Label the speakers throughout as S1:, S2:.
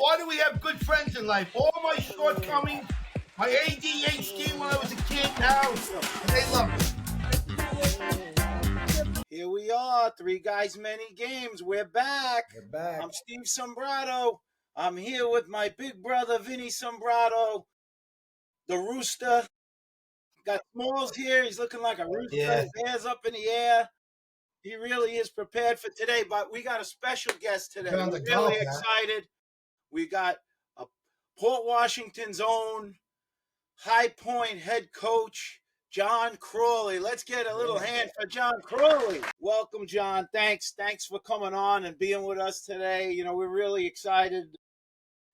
S1: Why do we have good friends in life? All my shortcomings, my ADHD when I was a kid now, and they love me.
S2: Here we are, Three Guys, Many Games. We're back. I'm Steve Sombrato. I'm here with my big brother, Vinny Sombrato, the rooster. Got Smalls here. He's looking like a rooster.
S1: Yeah.
S2: His hair's up in the air. He really is prepared for today, but we got a special guest today.
S1: We're on
S2: We're
S1: the
S2: really
S1: golf,
S2: excited. We got a Port Washington's own High Point head coach, John Crawley. Let's get a little hand for John Crawley. Welcome, John. Thanks for coming on and being with us today. You know, we're really excited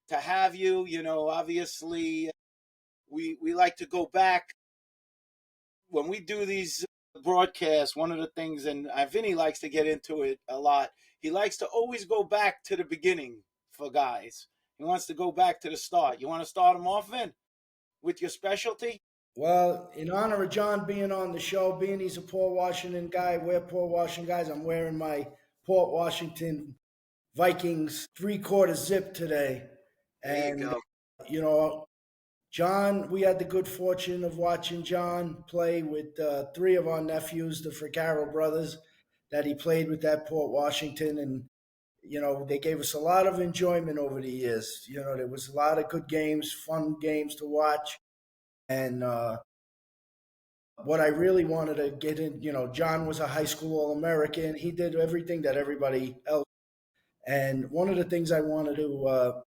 S2: to have you. You know, obviously, we like to go back. When we do these broadcasts, one of the things, and Vinny likes to get into it a lot, he likes to always go back to the beginning for guys. He wants to go back to the start. You want to start him off, Vin, with your specialty?
S3: Well, in honor of John being on the show, being he's a Port Washington guy, we're Port Washington guys. I'm wearing my Port Washington Vikings 3/4 zip today.
S2: There you go.
S3: You know, John, we had the good fortune of watching John play with three of our nephews, the Fricaro brothers, that he played with at Port Washington. And, you know, they gave us a lot of enjoyment over the years. You know, there was a lot of good games, fun games to watch. And what I really wanted to get in, you know, John was a high school All-American. He did everything that everybody else. And one of the things I wanted to,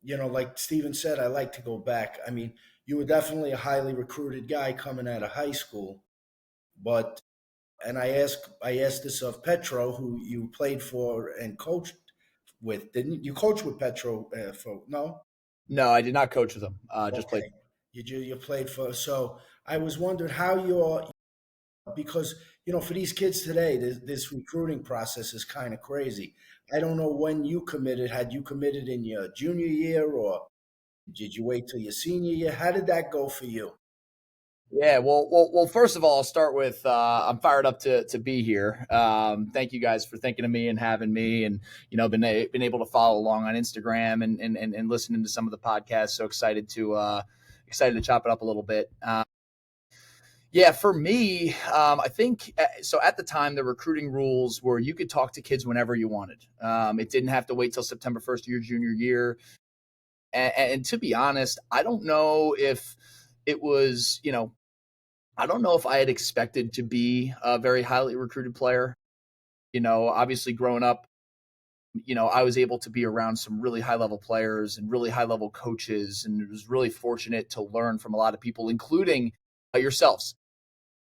S3: you know, like Steven said, I like to go back. I mean, you were definitely a highly recruited guy coming out of high school. But, and I asked this of Petro, who you played for and coached with. Didn't you coach with Petro no?
S4: No, I did not coach with him. Just played.
S3: You played for, so I was wondering how you're, because, you know, for these kids today, this recruiting process is kind of crazy. I don't know when you committed. Had you committed in your junior year or did you wait till your senior year? How did that go for you?
S4: Yeah, well. First of all, I'll start with I'm fired up to be here. Thank you guys for thinking of me and having me, and you know, been able to follow along on Instagram and listening to some of the podcasts. So excited to chop it up a little bit. Yeah, for me, I think so. At the time, the recruiting rules were you could talk to kids whenever you wanted. It didn't have to wait till September 1st of your junior year. And to be honest, I don't know if it was, you know, I don't know if I had expected to be a very highly recruited player. You know, obviously growing up, you know, I was able to be around some really high level players and really high level coaches, and was really fortunate to learn from a lot of people, including yourselves.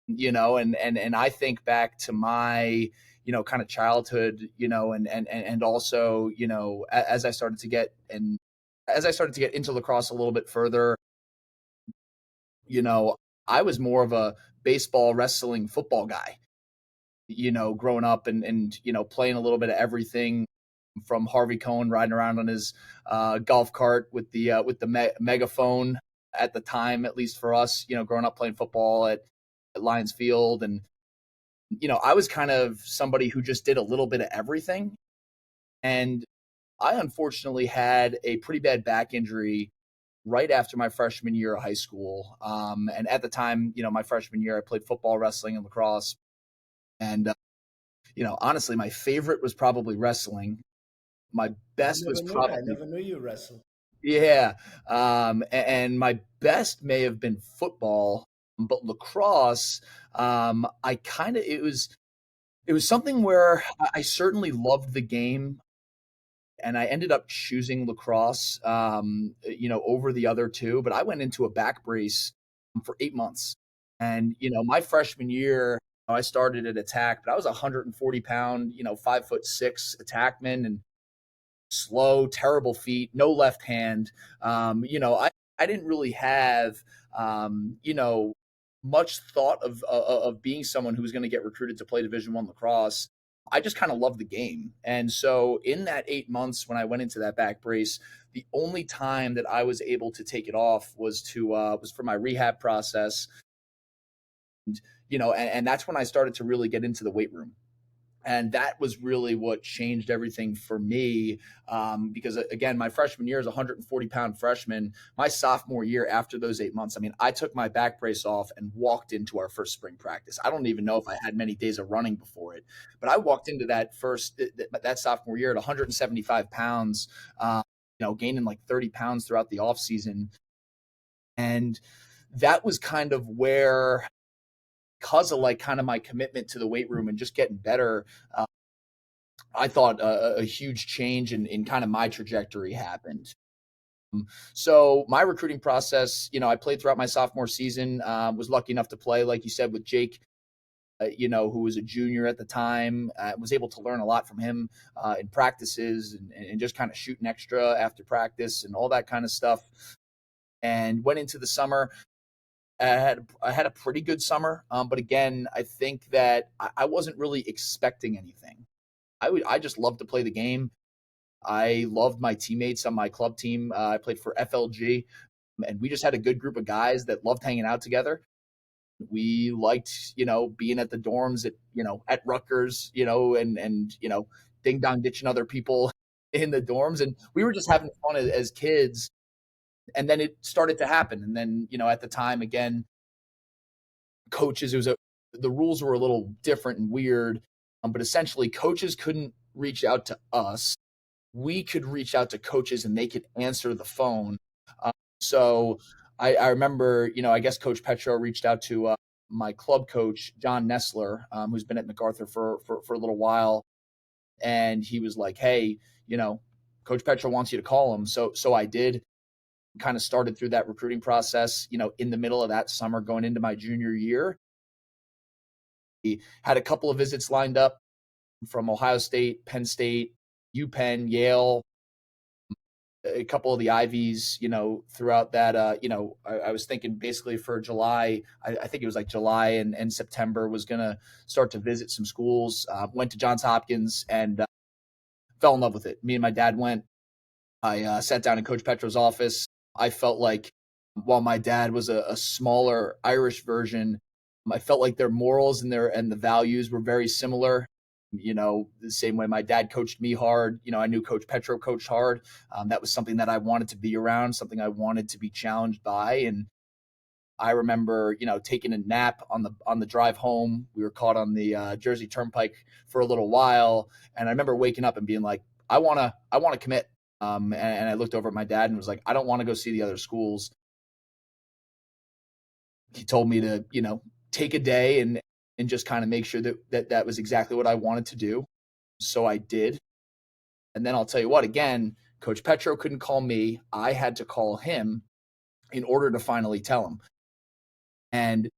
S4: You know, and I think back to my, you know, kind of childhood, you know, and also, you know, as I started to get into lacrosse a little bit further, you know, I was more of a baseball, wrestling, football guy, you know, growing up and you know, playing a little bit of everything from Harvey Cohen riding around on his golf cart with the megaphone at the time, at least for us, you know, growing up playing football at Lions Field. And, you know, I was kind of somebody who just did a little bit of everything. And I unfortunately had a pretty bad back injury right after my freshman year of high school. And at the time, you know, my freshman year, I played football, wrestling, and lacrosse. And, you know, honestly, my favorite was probably wrestling. My best was probably.
S3: I never knew you wrestled.
S4: Yeah. And my best may have been football, but lacrosse, it was something where I certainly loved the game, and I ended up choosing lacrosse, you know, over the other two. But I went into a back brace for 8 months, and you know, my freshman year, I started at attack, but I was a 140-pound, you know, 5'6" attackman, and slow, terrible feet, no left hand. You know, I didn't really have, you know, much thought of being someone who was going to get recruited to play Division I lacrosse. I just kind of loved the game. And so in that 8 months when I went into that back brace, the only time that I was able to take it off was for my rehab process. And, you know, and that's when I started to really get into the weight room. And that was really what changed everything for me. Because again, my freshman year as a 140-pound freshman, my sophomore year after those 8 months, I mean, I took my back brace off and walked into our first spring practice. I don't even know if I had many days of running before it, but I walked into that sophomore year at 175 pounds, gaining like 30 pounds throughout the off season. And that was kind of where, because of like kind of my commitment to the weight room and just getting better, I thought a huge change in kind of my trajectory happened. So my recruiting process, I played throughout my sophomore season, was lucky enough to play, like you said, with Jake, who was a junior at the time. Was able to learn a lot from him in practices and just kind of shooting extra after practice and all that kind of stuff. And went into the summer. I had a pretty good summer, but again, I think that I wasn't really expecting anything. I just loved to play the game. I loved my teammates on my club team. I played for FLG, and we just had a good group of guys that loved hanging out together. We liked, being at the dorms at Rutgers, and ding dong ditching other people in the dorms, and we were just having fun as kids. And then it started to happen, and then at the time, again, coaches, the rules were a little different and weird, but essentially coaches couldn't reach out to us. We could reach out to coaches and they could answer the phone. So I remember, I guess Coach Petro reached out to my club coach, John Nessler, who's been at MacArthur for a little while. And he was like, hey, Coach Petro wants you to call him. So I did. Kind of started through that recruiting process, in the middle of that summer going into my junior year. He had a couple of visits lined up from Ohio State, Penn State, UPenn, Yale, a couple of the Ivies, throughout that. I was thinking basically for July, I think it was like July and September was going to start to visit some schools. Went to Johns Hopkins and fell in love with it. Me and my dad went. I sat down in Coach Petro's office. I felt like while my dad was a smaller Irish version, I felt like their morals and the values were very similar. The same way my dad coached me hard. I knew Coach Petro coached hard. That was something that I wanted to be around, something I wanted to be challenged by. And I remember, taking a nap on the drive home. We were caught on the Jersey Turnpike for a little while, and I remember waking up and being like, I want to commit. And I looked over at my dad and was like, I don't want to go see the other schools. He told me to, take a day and just kind of make sure that was exactly what I wanted to do. So I did. And then I'll tell you what, again, Coach Petro couldn't call me. I had to call him in order to finally tell him. And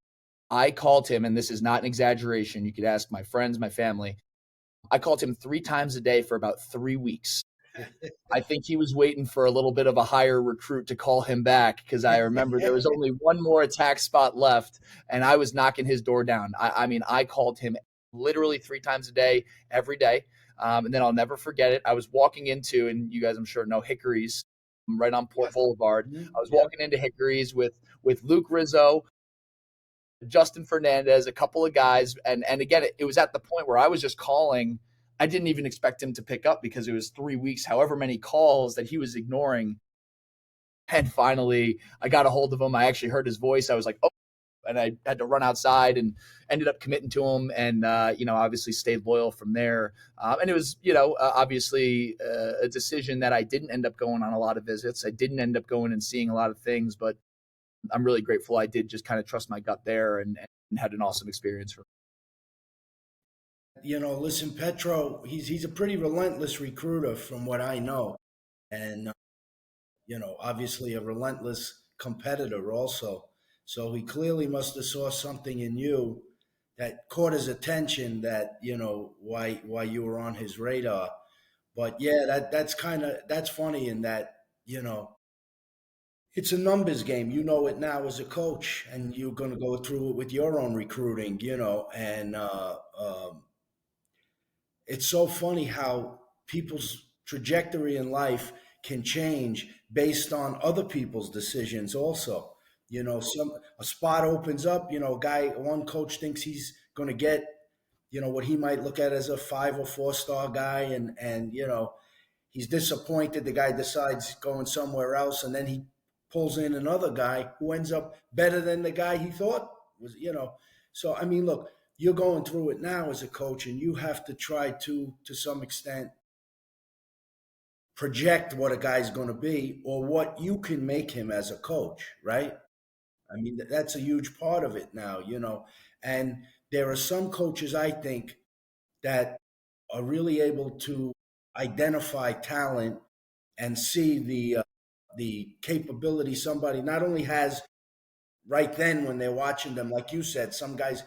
S4: I called him, and this is not an exaggeration. You could ask my friends, my family. I called him 3 times a day for about 3 weeks. I think he was waiting for a little bit of a higher recruit to call him back, because I remember there was only one more attack spot left, and I was knocking his door down. I mean, I called him literally 3 times a day, every day. And then I'll never forget it. I was walking into, and you guys I'm sure know, Hickory's right on Port Boulevard. I was walking into Hickory's with Luke Rizzo, Justin Fernandez, a couple of guys. And again, it was at the point where I was just calling. I didn't even expect him to pick up because it was 3 weeks, however many calls that he was ignoring. And finally, I got a hold of him. I actually heard his voice. I was like, oh, and I had to run outside and ended up committing to him and, obviously stayed loyal from there. And it was, obviously a decision that I didn't end up going on a lot of visits. I didn't end up going and seeing a lot of things, but I'm really grateful I did just kind of trust my gut there and had an awesome experience.
S3: Listen, Petro, he's a pretty relentless recruiter from what I know. And, obviously a relentless competitor also. So he clearly must have saw something in you that caught his attention that, why you were on his radar. But yeah, that's funny in that, it's a numbers game. You know it now as a coach, and you're going to go through it with your own recruiting, and it's so funny how people's trajectory in life can change based on other people's decisions also. A spot opens up, one coach thinks he's going to get what he might look at as a 5 or 4 star guy, and he's disappointed. The guy decides going somewhere else, and then he pulls in another guy who ends up better than the guy he thought was. So I mean, look, you're going through it now as a coach, and you have to try to some extent, project what a guy's going to be or what you can make him as a coach, right? I mean, that's a huge part of it now. And there are some coaches, I think, that are really able to identify talent and see the capability somebody not only has right then when they're watching them, like you said. Some guys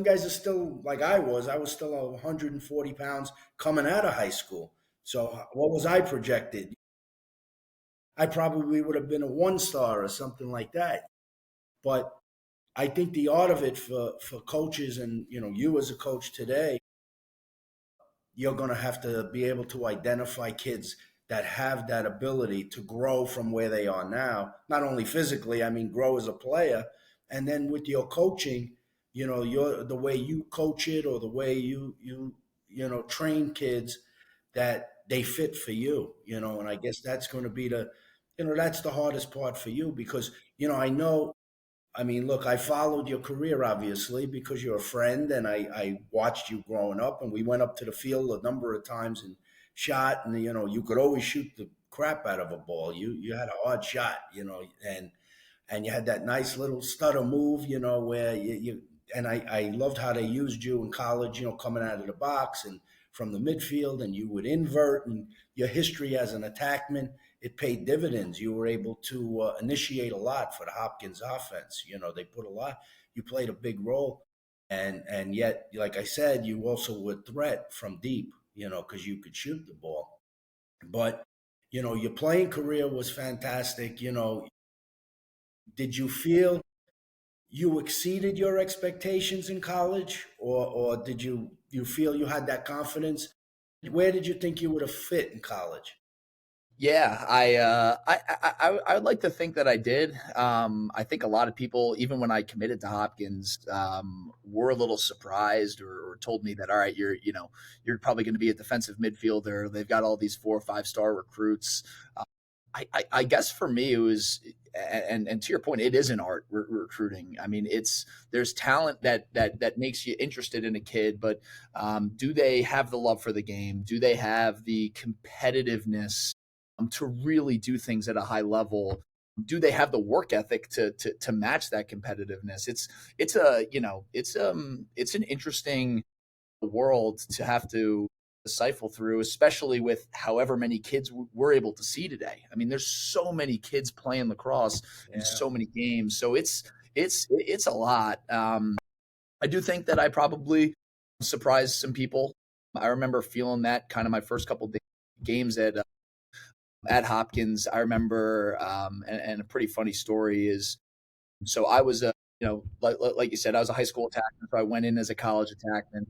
S3: are still like I was. I was still 140 pounds coming out of high school. So what was I projected? I probably would have been a 1 star or something like that. But I think the art of it for coaches, and you as a coach today, you're going to have to be able to identify kids that have that ability to grow from where they are now, not only physically, I mean, grow as a player. And then with your coaching, the way you coach it, or the way you train kids, that they fit for you. And I guess that's going to be that's the hardest part for you, because I mean, look, I followed your career, obviously, because you're a friend, and I watched you growing up, and we went up to the field a number of times and shot, and you could always shoot the crap out of a ball. You had a hard shot, and you had that nice little stutter move, where you and I loved how they used you in college, coming out of the box and from the midfield, and you would invert, and your history as an attackman, it paid dividends. You were able to initiate a lot for the Hopkins offense. They put a lot. You played a big role, and yet, like I said, you also were a threat from deep. Because you could shoot the ball. But your playing career was fantastic. Did you feel you exceeded your expectations in college, or did you feel you had that confidence? Where did you think you would have fit in college?
S4: Yeah, I would like to think that I did. I think a lot of people, even when I committed to Hopkins, were a little surprised, or told me that, all right, you're probably going to be a defensive midfielder. They've got all these 4 or 5 star recruits. I guess for me it was, and to your point, it is an art, recruiting. I mean, there's talent that makes you interested in a kid, but do they have the love for the game? Do they have the competitiveness to really do things at a high level? Do they have the work ethic to match that competitiveness? It's an interesting world to have to decipher through, especially with however many kids we're able to see today. I mean, there's so many kids playing lacrosse in
S3: Yeah.
S4: so many games, so it's a lot. I do think that I probably surprised some people. I remember feeling that kind of my first couple games at Hopkins. I remember, and a pretty funny story is, so I was a, like you said, I was a high school attackman, so I went in as a college attackman.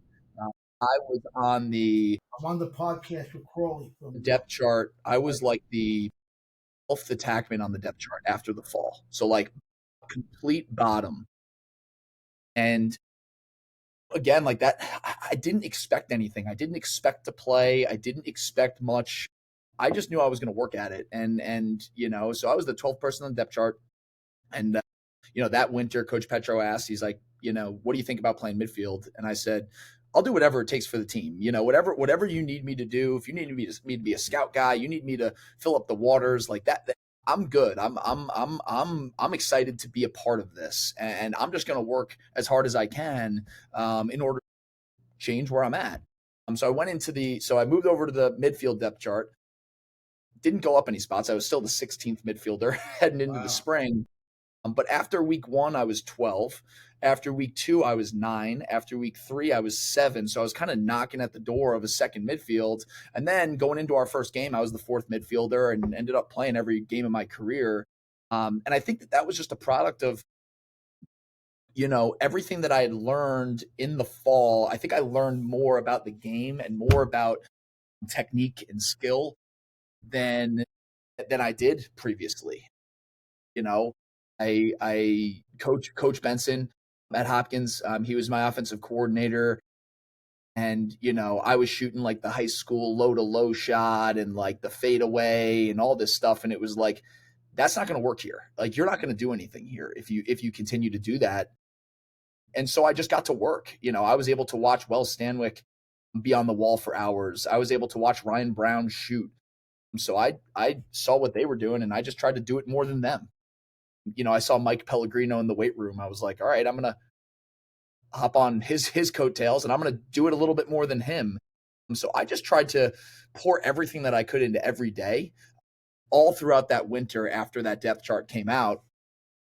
S4: I was on the
S1: I'm on the podcast with Crawley from
S4: depth chart. I was like the 12th attackman on the depth chart after the fall. So like complete bottom. And again, like that, I didn't expect anything. I didn't expect to play. I didn't expect much. I just knew I was going to work at it. And so I was the 12th person on the depth chart. And that winter, Coach Petro asked, he's like, what do you think about playing midfield? And I said, I'll do whatever it takes for the team. Whatever you need me to do. If you need me to be a scout guy, you need me to fill up the waters like that. I'm good. I'm excited to be a part of this, and I'm just going to work as hard as I can in order to change where I'm at. So I moved over to the midfield depth chart. Didn't go up any spots. I was still the 16th midfielder heading into the spring. But after week 1, I was 12. After week 2, I was 9. After week 3, I was 7. So I was kind of knocking at the door of a second midfield. And then going into our first game, I was the 4th midfielder and ended up playing every game of my career. And I think that was just a product of, everything that I had learned in the fall. I think I learned more about the game and more about technique and skill than I did previously. I Coach Benson at Hopkins. He was my offensive coordinator. And, I was shooting like the high school low to low shot and like the fadeaway and all this stuff. And it was like, that's not going to work here. Like, you're not going to do anything here if you continue to do that. And so I just got to work. I was able to watch Wells Stanwyck be on the wall for hours. I was able to watch Ryan Brown shoot. So I saw what they were doing, and I just tried to do it more than them. I saw Mike Pellegrino in the weight room. I was like, all right, I'm gonna hop on his coattails, and I'm gonna do it a little bit more than him. So I just tried to pour everything that I could into every day, all throughout that winter after that depth chart came out.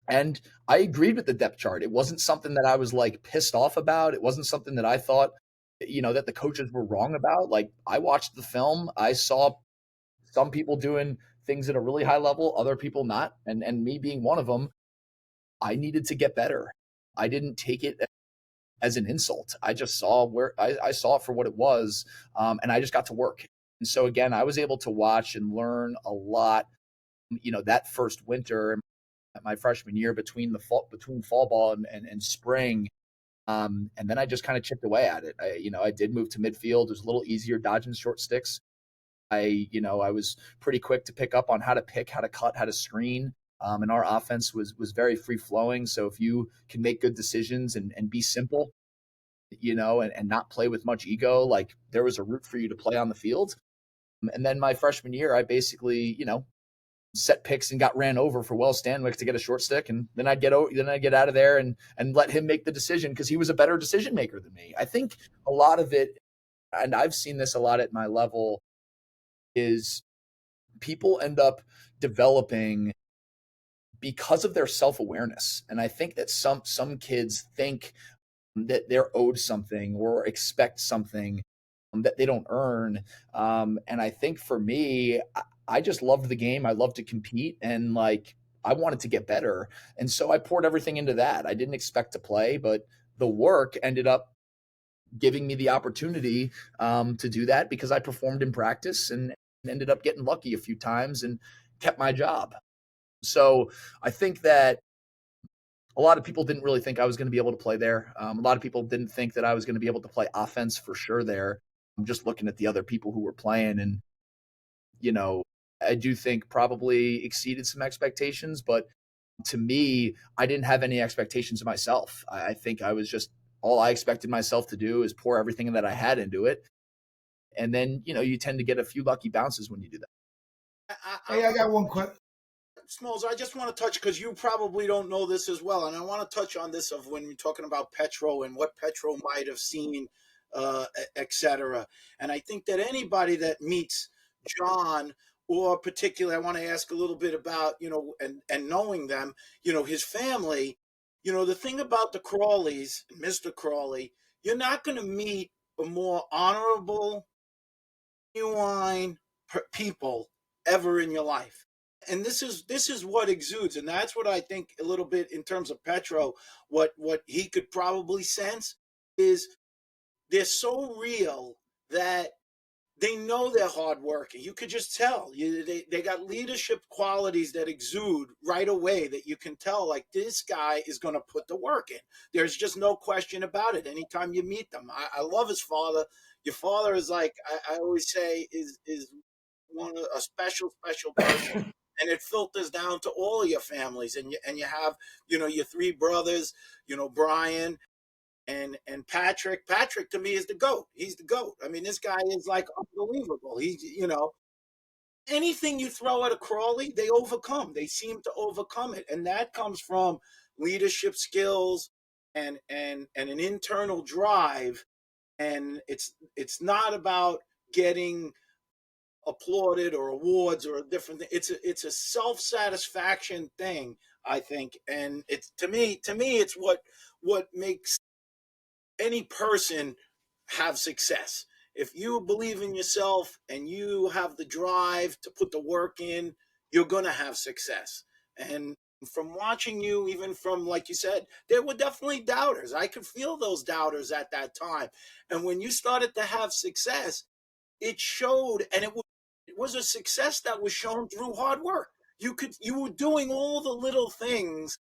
S4: And I agreed with the depth chart. It wasn't something that I was like pissed off about. It wasn't something that I thought, that the coaches were wrong about. Like, I watched the film. I saw some people doing things at a really high level, other people not. And me being one of them, I needed to get better. I didn't take it as an insult. I just saw I saw it for what it was. And I just got to work. And so again, I was able to watch and learn a lot, that first winter, my freshman year, between fall ball and spring. And then I just kind of chipped away at it. I did move to midfield. It was a little easier dodging short sticks. I was pretty quick to pick up on how to pick, how to cut, how to screen. And our offense was very free flowing. So if you can make good decisions and be simple, and not play with much ego, like, there was a route for you to play on the field. And then my freshman year, I basically, set picks and got ran over for Wells Stanwyck to get a short stick, and then I'd get out of there and let him make the decision, because he was a better decision maker than me. I think a lot of it, and I've seen this a lot at my level, is people end up developing because of their self-awareness. And I think that some kids think that they're owed something or expect something that they don't earn. And I think for me, I just loved the game. I loved to compete, and like, I wanted to get better. And so I poured everything into that. I didn't expect to play, but the work ended up giving me the opportunity to do that, because I performed in practice and ended up getting lucky a few times and kept my job. So I think that a lot of people didn't really think I was going to be able to play there. A lot of people didn't think that I was going to be able to play offense for sure there. I'm just looking at the other people who were playing, and, I do think probably exceeded some expectations, but to me, I didn't have any expectations of myself. I think I was just, all I expected myself to do is pour everything that I had into it. And then, you tend to get a few lucky bounces when you do that.
S1: Hey, I got one question.
S2: Smalls, I just want to touch, because you probably don't know this as well, and I want to touch on this of when you're talking about Petro and what Petro might have seen, etc. And I think that anybody that meets John, or particularly, I want to ask a little bit about, and knowing them, his family, the thing about the Crawleys, Mr. Crawley, you're not going to meet a more honorable, genuine people ever in your life. And this is what exudes, and that's what I think a little bit in terms of Petro, what he could probably sense is they're so real that they know they're hardworking. You could just tell. They got leadership qualities that exude right away, that you can tell, like, this guy is going to put the work in. There's just no question about it anytime you meet them. I love his father. Your father is, like, I always say, is a special person. And it filters down to all of your families. And you have, your three brothers, Brian, and Patrick. Patrick, to me, is the GOAT. He's the GOAT. I mean, this guy is, like, unbelievable. He's, anything you throw at a Crawley, they overcome. They seem to overcome it. And that comes from leadership skills and an internal drive. And it's not about getting applauded or awards or a different thing. It's a self-satisfaction thing, I think. And it's, to me, it's what makes any person have success. If you believe in yourself and you have the drive to put the work in, you're going to have success. And from watching you, even from, like you said, there were definitely doubters. I could feel those doubters at that time. And when you started to have success, it showed, and it was a success that was shown through hard work. You were doing all the little things,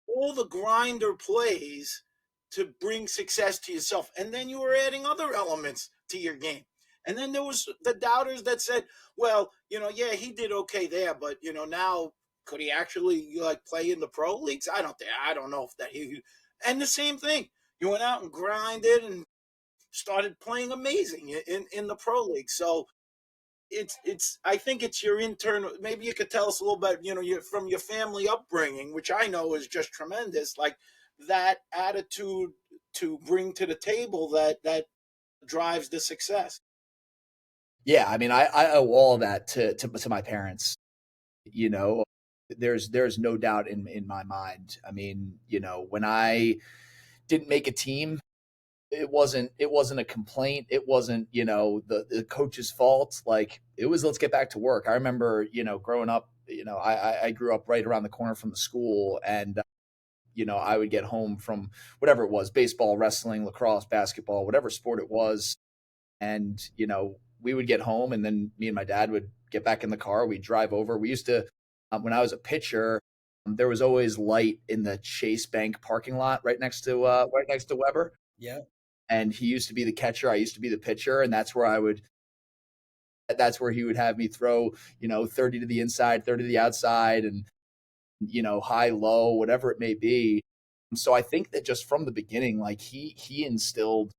S2: all the grinder plays to bring success to yourself. And then you were adding other elements to your game. And then there was the doubters that said, well, yeah, he did okay there, but now could he actually like play in the pro leagues? I don't know if that he. And the same thing, you went out and grinded and started playing amazing in the pro league. So it's I think it's your internal. Maybe you could tell us a little bit, from your family upbringing, which I know is just tremendous. Like that attitude to bring to the table that drives the success.
S4: Yeah, I mean, I owe all that to my parents. There's no doubt in my mind. I mean, when I didn't make a team, it wasn't a complaint. It wasn't, the coach's fault. Like it was, let's get back to work. I remember, growing up, I grew up right around the corner from the school, and I would get home from whatever it was, baseball, wrestling, lacrosse, basketball, whatever sport it was. And, we would get home, and then me and my dad would get back in the car. We'd drive over. We used to, when I was a pitcher, there was always light in the Chase Bank parking lot right next to Weber.
S3: Yeah.
S4: And he used to be the catcher. I used to be the pitcher. And that's where he would have me throw, 30 to the inside, 30 to the outside, and, high, low, whatever it may be. So I think that just from the beginning, like he instilled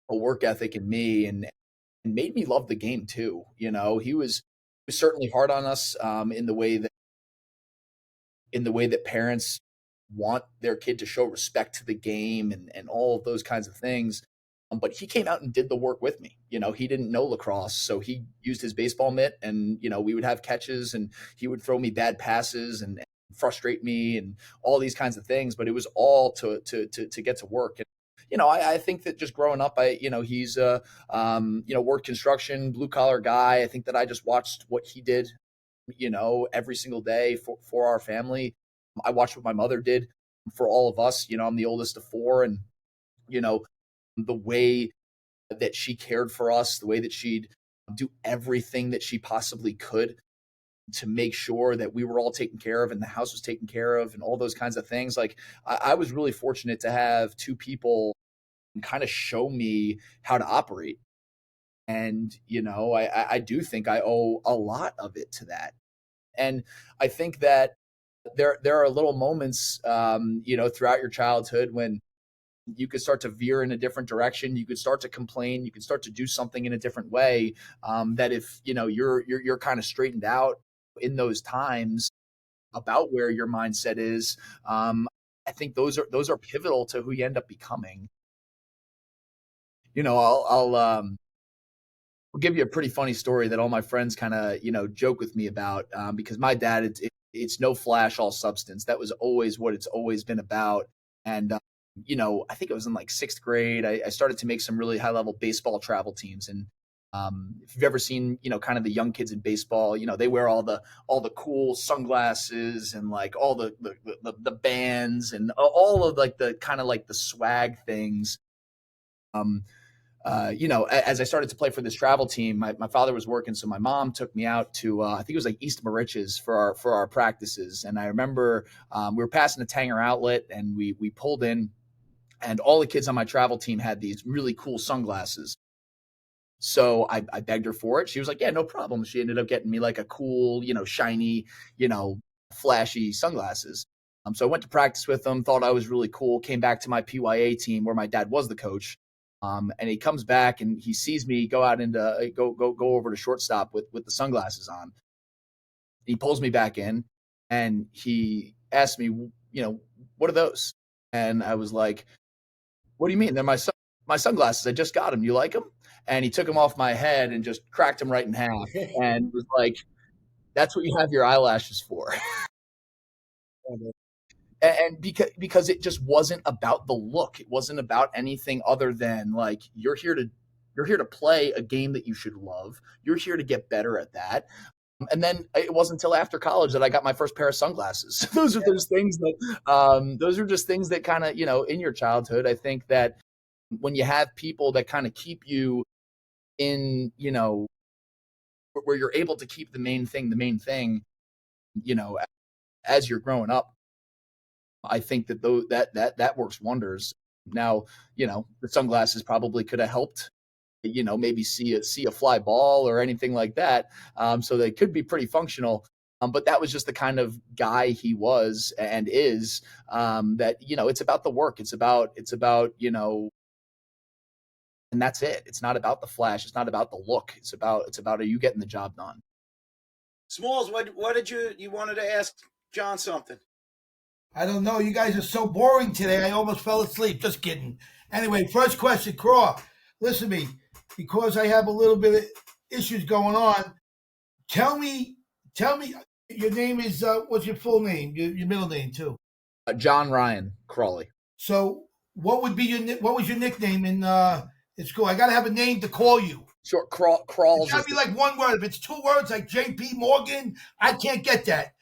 S4: a work ethic in me, and made me love the game too. He was certainly hard on us, in the way that parents want their kid to show respect to the game, and all of those kinds of things. But he came out and did the work with me. He didn't know lacrosse, so he used his baseball mitt, and we would have catches, and he would throw me bad passes and frustrate me and all these kinds of things. But it was all to get to work. And I think that just growing up, he's worked construction, blue collar guy. I think that I just watched what he did, every single day for our family. I watched what my mother did for all of us. I'm the oldest of four, and, the way that she cared for us, the way that she'd do everything that she possibly could to make sure that we were all taken care of and the house was taken care of and all those kinds of things. Like I was really fortunate to have two people kind of show me how to operate. And, I do think I owe a lot of it to that. And I think that there are little moments, throughout your childhood when you could start to veer in a different direction. You could start to complain. You could start to do something in a different way. That if, you're kind of straightened out in those times about where your mindset is, I think those are pivotal to who you end up becoming. I'll give you a pretty funny story that all my friends kind of, joke with me about, because my dad, it's no flash, all substance. That was always what it's always been about. And, I think it was in like sixth grade, I started to make some really high level baseball travel teams. And if you've ever seen, kind of the young kids in baseball, they wear all the cool sunglasses and like all the bands and all of like the kind of like the swag things. As I started to play for this travel team, my father was working, so my mom took me out to I think it was like East Moriches for our practices. And I remember we were passing a Tanger outlet, and we pulled in, and all the kids on my travel team had these really cool sunglasses. So I begged her for it. She was like, yeah, no problem. She ended up getting me like a cool, shiny, flashy sunglasses. So I went to practice with them, thought I was really cool, came back to my PYA team where my dad was the coach. And he comes back and he sees me go out into go over to shortstop with the sunglasses on. He pulls me back in, and he asked me, what are those? And I was like, what do you mean? They're my sunglasses. I just got them. You like them? And he took them off my head and just cracked them right in half, and was like, that's what you have your eyelashes for. And because it just wasn't about the look. It wasn't about anything other than like, you're here to play a game that you should love. You're here to get better at that. And then it wasn't until after college that I got my first pair of sunglasses. Those are just things that kind of, in your childhood, I think that when you have people that kind of keep you in, where you're able to keep the main thing, as you're growing up, I think that that works wonders. Now, the sunglasses probably could have helped, maybe see a fly ball or anything like that. So they could be pretty functional. But that was just the kind of guy he was and is, that, it's about the work. It's about, and that's it. It's not about the flash. It's not about the look. It's about, are you getting the job done?
S2: Smalls, what did you wanted to ask John something?
S1: I don't know. You guys are so boring today. I almost fell asleep. Just kidding. Anyway, first question, Craw. Listen to me, because I have a little bit of issues going on. Tell me. Your name is what's your full name? Your middle name too.
S4: John Ryan Crawley.
S1: So, what was your nickname in school? I got to have a name to call you.
S4: Short crawls.
S1: It's got to be like one word. If it's two words, like J.P. Morgan, I can't get that.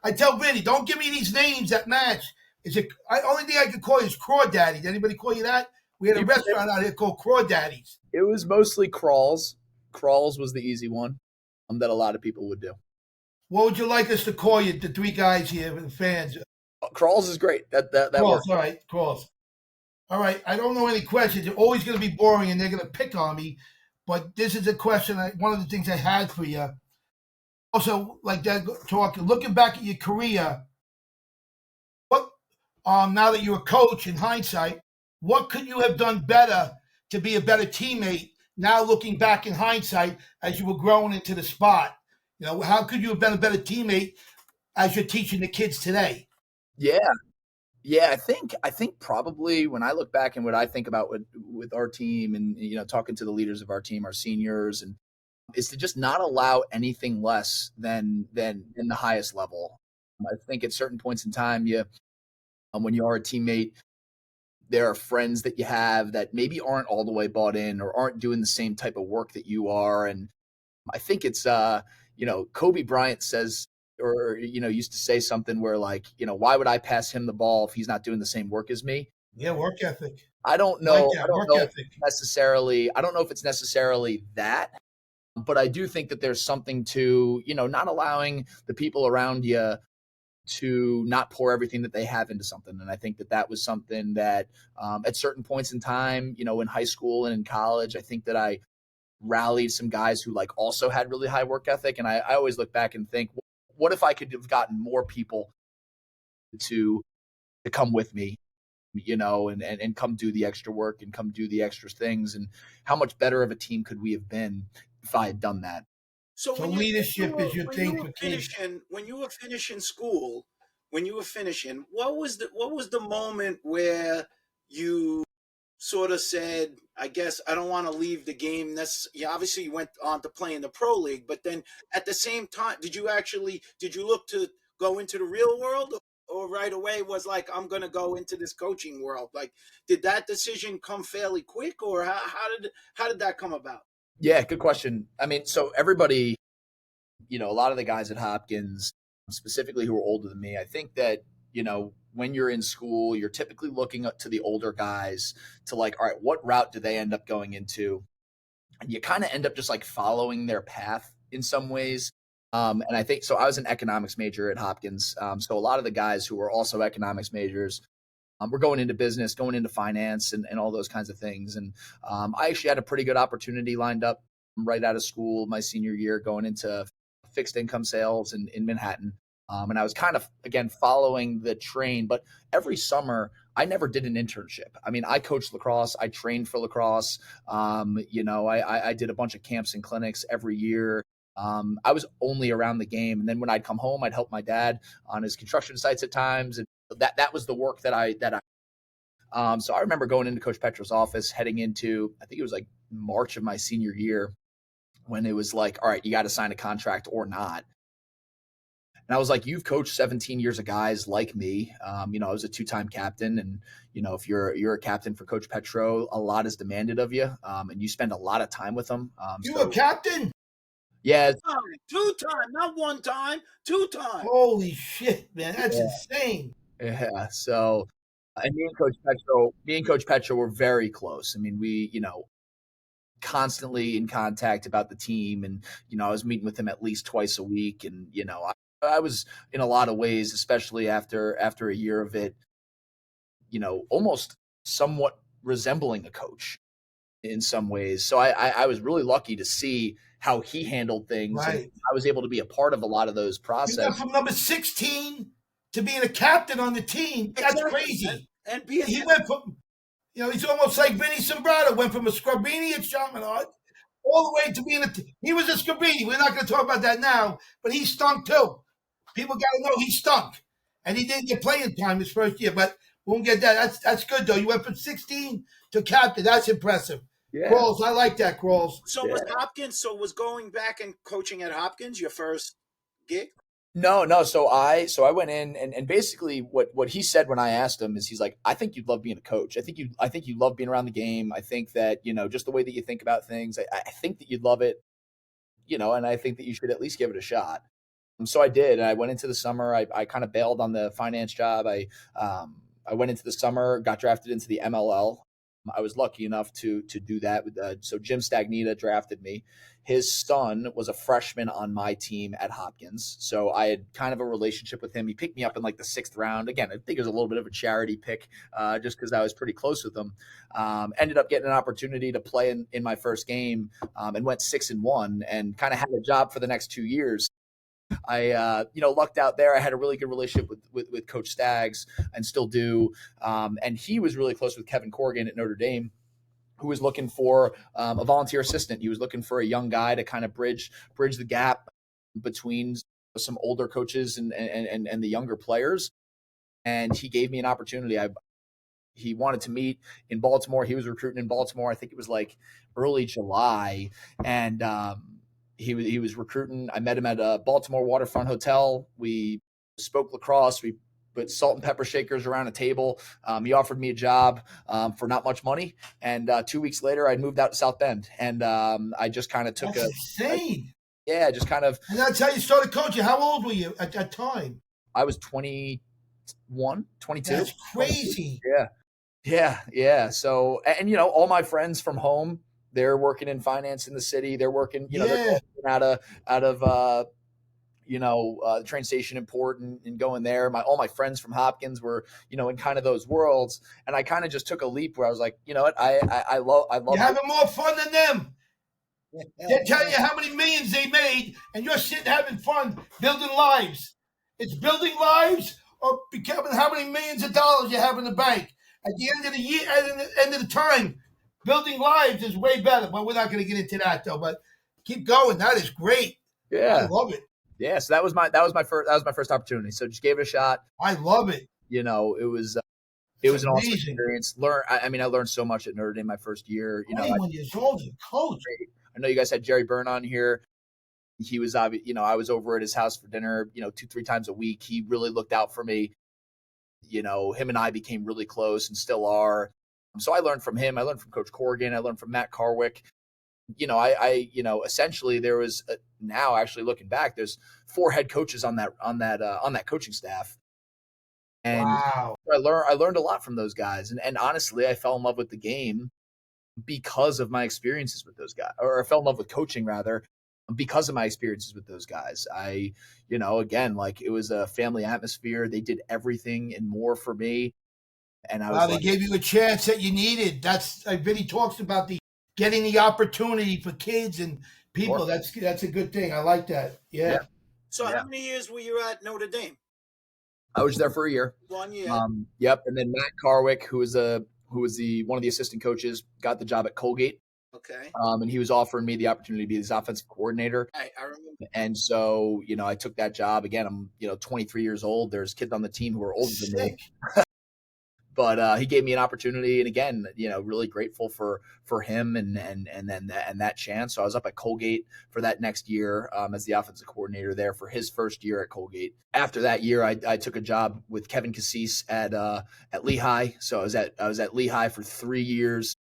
S1: I tell Vinny, don't give me these names that match. Only thing I can call you is Crawdaddies. Anybody call you that? We had a restaurant out here called Crawdaddies.
S4: It was mostly Crawls. Crawls was the easy one, that a lot of people would do.
S1: What would you like us to call you, the three guys here, the fans?
S4: Crawls is great. That
S1: Crawls,
S4: works.
S1: all right, Crawls. All right, I don't know any questions. They're always going to be boring, and they're going to pick on me. But this is a question, one of the things I had for you. Also, like that talk, looking back at your career, what now that you're a coach, in hindsight, what could you have done better to be a better teammate? Now looking back in hindsight, as you were growing into the spot, how could you have been a better teammate as you're teaching the kids today?
S4: Yeah. I think probably when I look back and what I think about with our team and talking to the leaders of our team, our seniors, and is to just not allow anything less than in the highest level. I think at certain points in time, when you are a teammate, there are friends that you have that maybe aren't all the way bought in or aren't doing the same type of work that you are, and I think it's Kobe Bryant says, or used to say something where like, why would I pass him the ball if he's not doing the same work as me?
S1: Yeah, work ethic.
S4: I don't know.
S1: Like that,
S4: I don't
S1: work
S4: know
S1: ethic.
S4: necessarily. I don't know if it's necessarily that, but I do think that there's something to, not allowing the people around you to not pour everything that they have into something. And I think that was something that at certain points in time, in high school and in college, I think that I rallied some guys who like also had really high work ethic. And I always look back and think, what if I could have gotten more people to come with me, and come do the extra work and come do the extra things, and how much better of a team could we have been if I had done that?
S2: So when
S1: leadership is your thing for kids.
S2: When you were finishing school, what was the moment where you sort of said, I guess I don't want to leave the game? Obviously you went on to play in the pro league, but then at the same time, did you look to go into the real world, or right away was like, I'm going to go into this coaching world? Like, did that decision come fairly quick, or how did that come about?
S4: Yeah, good question. I mean, so everybody, a lot of the guys at Hopkins, specifically who are older than me, I think that, when you're in school, you're typically looking up to the older guys to like, all right, what route do they end up going into? And you kind of end up just like following their path in some ways. And I think, so I was an economics major at Hopkins. So a lot of the guys who were also economics majors, we're going into business, going into finance and all those kinds of things. And I actually had a pretty good opportunity lined up right out of school my senior year, going into fixed income sales in Manhattan. And I was kind of, again, following the train. But every summer, I never did an internship. I mean, I coached lacrosse. I trained for lacrosse. I did a bunch of camps and clinics every year. I was only around the game. And then when I'd come home, I'd help my dad on his construction sites at times. And that was the work that I so I remember going into Coach Petro's office, heading into, I think it was like March of my senior year, when it was like, all right, you got to sign a contract or not. And I was like, you've coached 17 years of guys like me. I was a 2-time captain. And, if you're a captain for Coach Petro, a lot is demanded of you. And you spend a lot of time with them.
S1: You a captain?
S4: Yeah.
S2: 2 times, not 1 time, 2 times.
S1: Holy shit, man. That's insane.
S4: Yeah. So, and me and Coach Petro were very close. I mean, we, constantly in contact about the team. And, I was meeting with him at least twice a week. And, I was in a lot of ways, especially after a year of it, almost somewhat resembling a coach in some ways. So I was really lucky to see how he handled things, and
S1: Right.
S4: I was able to be a part of a lot of those
S1: You went
S4: processes.
S1: from number 16 to being a captain on the team. That's
S2: Exactly.
S1: crazy.
S2: And being
S1: He went from, he's almost like Vinny Sombrado, went from a Scrabini at Chaminade all the way to being he was a Scrabini. We're not going to talk about that now, but he stunk too. People got to know he stunk. And he didn't get playing time his first year, but we won't get that. That's good, though. You went from 16 to captain. That's impressive.
S4: Yeah.
S1: Crawls, I like that, Crawls.
S2: So was Hopkins, was going back and coaching at Hopkins your first gig?
S4: No. So I went in and basically what he said when I asked him is he's like, I think you'd love being a coach. I think you love being around the game. I think that, just the way that you think about things, I think that you'd love it, and I think that you should at least give it a shot. And so I did. And I went into the summer. I kind of bailed on the finance job. I went into the summer, got drafted into the MLL. I was lucky enough to do that. So Jim Stagnita drafted me. His son was a freshman on my team at Hopkins. So I had kind of a relationship with him. He picked me up in like the 6th round. Again, I think it was a little bit of a charity pick just because I was pretty close with him. Ended up getting an opportunity to play in my first game and went 6-1 and kind of had a job for the next 2 years. I lucked out there. I had a really good relationship with Coach Staggs and still do. And he was really close with Kevin Corrigan at Notre Dame, who was looking for a volunteer assistant. He was looking for a young guy to kind of bridge the gap between some older coaches and the younger players. And he gave me an opportunity. He wanted to meet in Baltimore. He was recruiting in Baltimore. I think it was like early July. And he was recruiting. I met him at a Baltimore waterfront hotel. We spoke lacrosse. We put salt and pepper shakers around a table. He offered me a job for not much money. And 2 weeks later, I moved out to South Bend. And I just kind of took
S1: insane.
S4: Just kind of.
S1: And that's how you started coaching. How old were you at that time?
S4: I was 21, 22.
S1: That's crazy.
S4: Yeah. So, and all my friends from home, they're working in finance in the city. They're working, they're out of the train station in Port and going there. All my friends from Hopkins were, in kind of those worlds. And I kind of just took a leap where I was like, you know what? I love
S1: You're having more fun than them. They're telling you how many millions they made, and you're sitting having fun building lives. It's building lives or becoming how many millions of dollars you have in the bank. At the end of the year, at the end of the time, building lives is way better. But we're not going to get into that though. But keep going. That is great.
S4: Yeah,
S1: I love it.
S4: Yeah, so that was my first opportunity. So just gave it a shot.
S1: I love it.
S4: It was an awesome experience. I learned so much at Notre Dame my first year.
S1: 21 years old, as a coach.
S4: I know you guys had Jerry Byrne on here. He was I was over at his house for dinner, 2-3 times a week. He really looked out for me. Him and I became really close and still are. So I learned from him. I learned from Coach Corrigan. I learned from Matt Carwick. Essentially there was now actually looking back, there's 4 head coaches on that coaching staff. And
S1: wow.
S4: I learned a lot from those guys. And honestly, I fell in love with the game because of my experiences with those guys, or I fell in love with coaching rather because of my experiences with those guys. Again, like it was a family atmosphere. They did everything and more for me. And
S1: they gave you a chance that you needed. That's Vinny talks about getting the opportunity for kids and people. Sure. That's a good thing. I like that. Yeah.
S2: So how many years were you at Notre Dame?
S4: I was there for a year.
S2: 1 year.
S4: Yep. And then Matt Carwick, who was one of the assistant coaches, got the job at Colgate.
S2: Okay.
S4: And he was offering me the opportunity to be his offensive coordinator.
S2: I remember.
S4: And so, I took that job. Again, I'm, 23 years old. There's kids on the team who are older than me. But he gave me an opportunity, and again, really grateful for him and that chance. So I was up at Colgate for that next year as the offensive coordinator there for his first year at Colgate. After that year, I took a job with Kevin Cassis at Lehigh. So I was at Lehigh for 3 years,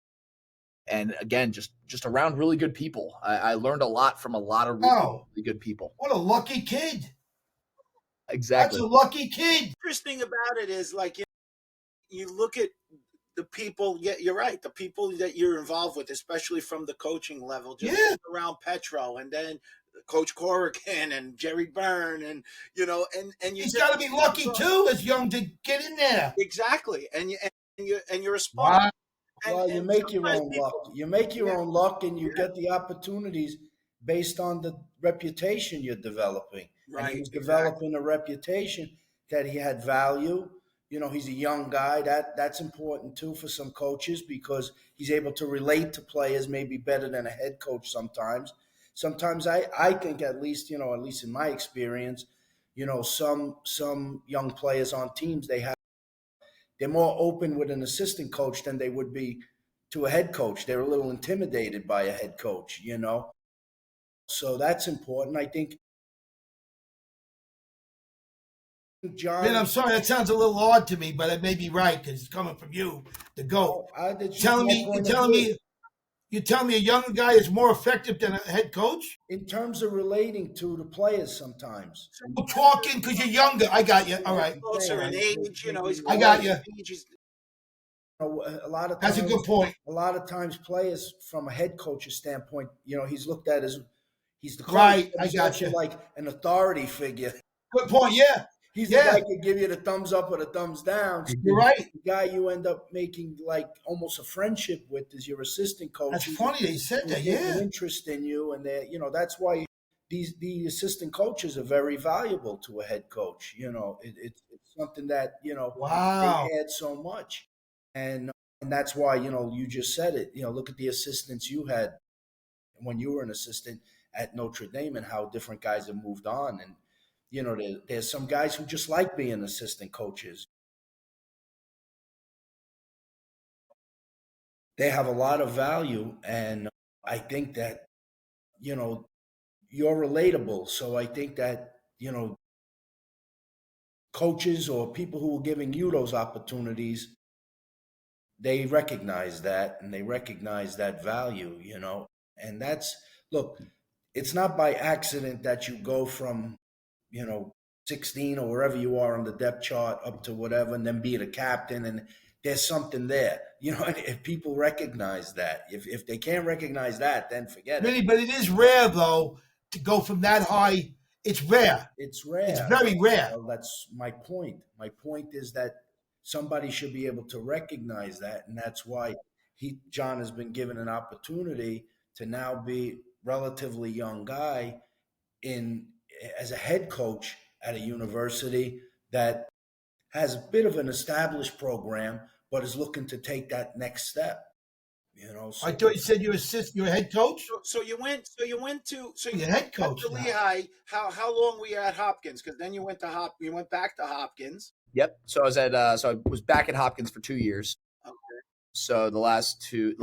S4: and again, just around really good people. I learned a lot from a lot of really good people.
S1: What a lucky kid!
S4: Exactly,
S1: that's a lucky kid.
S2: Interesting about it is like. You look at the people, you're right, the people that you're involved with, especially from the coaching level, just around Petro and then Coach Corrigan and Jerry Byrne and and
S1: he's got to be lucky too as young to get in there.
S2: Exactly. And and you're a sponsor.
S1: Wow.
S3: Well, you
S2: And
S3: make your
S2: sometimes
S3: own
S2: people,
S3: luck. You make your
S2: yeah,
S3: own luck, and you
S2: yeah,
S3: get the opportunities based on the reputation you're developing. And he
S2: right,
S3: was
S2: exactly.
S3: developing a reputation that he had value. You know, he's a young guy. That's important too for some coaches because he's able to relate to players maybe better than a head coach sometimes. Sometimes I think at least, at least in my experience, some young players on teams they're more open with an assistant coach than they would be to a head coach. They're a little intimidated by a head coach. So that's important. I think
S1: Man,
S3: John,
S1: I'm sorry. That sounds a little odd to me, but it may be right because it's coming from you, the goat.
S3: that's just
S1: Telling
S3: my
S1: me,
S3: point of view.
S1: you're telling me a younger guy is more effective than a head coach?
S3: In terms of relating to the players sometimes.
S1: Oh, talking because you're younger. I got you. All right.
S2: Closer in age, he's
S1: I got
S2: close
S1: you.
S2: in age.
S3: A lot of
S1: That's a
S3: times,
S1: good point.
S3: players from a head coach's standpoint, he's looked at as he's the coach,
S1: Right.
S3: but
S1: I
S3: he's
S1: got
S3: also
S1: you.
S3: like an authority figure.
S1: Good point. Yeah.
S3: He's the guy
S1: Yeah.
S3: who can give you the thumbs up or the thumbs down.
S1: You're right.
S3: The guy you end up making like almost a friendship with is your assistant coach.
S1: That's funny they said
S3: Who's
S1: that.
S3: taking
S1: Yeah.
S3: interest in you, and that's why the assistant coaches are very valuable to a head coach. It's something that
S1: Wow.
S3: they add so much, and that's why you just said it. Look at the assistants you had when you were an assistant at Notre Dame, and how different guys have moved on. And there's some guys who just like being assistant coaches. They have a lot of value, and I think that you're relatable. So I think that coaches or people who are giving you those opportunities, they recognize that, and they recognize that value. And that's, look, it's not by accident that you go from, you know, 16 or wherever you are on the depth chart up to whatever, and then be the captain. And there's something there, and if people recognize that, if they can't recognize that, then forget it.
S1: Really, but it is rare though to go from that high. It's rare.
S3: It's
S1: It's
S3: rare.
S1: very rare.
S3: Well, that's my point. My point is that somebody should be able to recognize that, and that's why John has been given an opportunity to now be relatively young guy in as a head coach at a university that has a bit of an established program, but is looking to take that next step.
S1: I
S3: So
S1: thought you said you're a head coach.
S2: So you went so you
S1: You're a head
S2: went
S1: coach
S2: to
S1: now.
S2: Lehigh. How long were you at Hopkins? Because then you went back to Hopkins.
S4: Yep. So I was I was back at Hopkins for 2 years.
S2: Okay.
S4: So the last two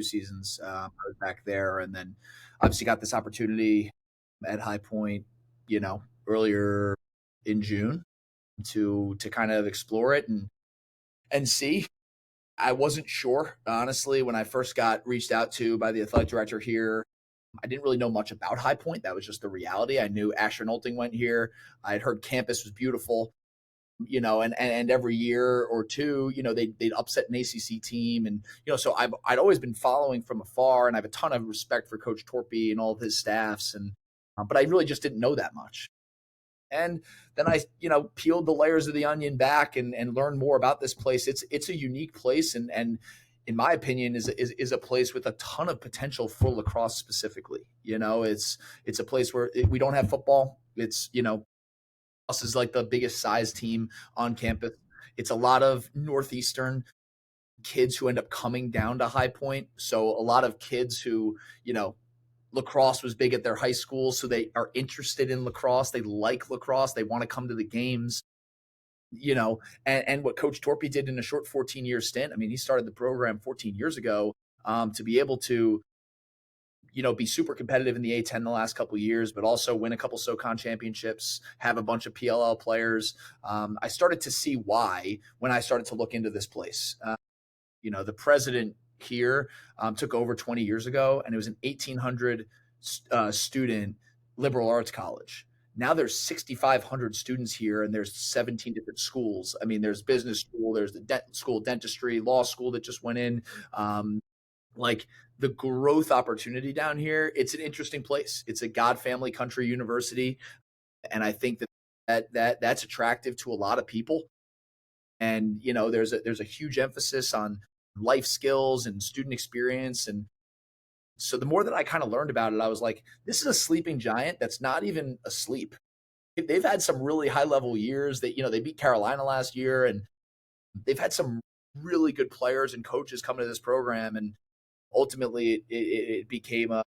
S4: seasons, I was back there, and then obviously got this opportunity at High Point, earlier in June to kind of explore it and see. I wasn't sure, honestly, when I first got reached out to by the athletic director here. I didn't really know much about High Point. That was just the reality. I knew Asher Nolting went here. I had heard campus was beautiful, and every year or two, they'd upset an ACC team. And, so I'd always been following from afar, and I have a ton of respect for Coach Torpy and all of his staffs. But I really just didn't know that much. And then I, peeled the layers of the onion back and learned more about this place. It's a unique place, and in my opinion, is a place with a ton of potential for lacrosse specifically. It's a place where we don't have football. It's us is like the biggest size team on campus. It's a lot of Northeastern kids who end up coming down to High Point. So a lot of kids who, lacrosse was big at their high school, so they are interested in lacrosse. They like lacrosse. They want to come to the games, and what Coach Torpy did in a short 14-year stint. I mean, he started the program 14 years ago, to be able to, be super competitive in the A10 the last couple of years, but also win a couple SoCon championships, have a bunch of PLL players. I started to see why when I started to look into this place. The president here took over 20 years ago, and it was an 1,800 student liberal arts college. Now there's 6,500 students here, and there's 17 different schools. I mean, there's business school, there's the school of dentistry, law school that just went in. Like the growth opportunity down here, it's an interesting place. It's a God family country university, and I think that's attractive to a lot of people. And, there's a huge emphasis on life skills and student experience. And so the more that I kind of learned about it, I was like, this is a sleeping giant that's not even asleep. They've had some really high level years. They beat Carolina last year, and they've had some really good players and coaches coming to this program. And ultimately it became an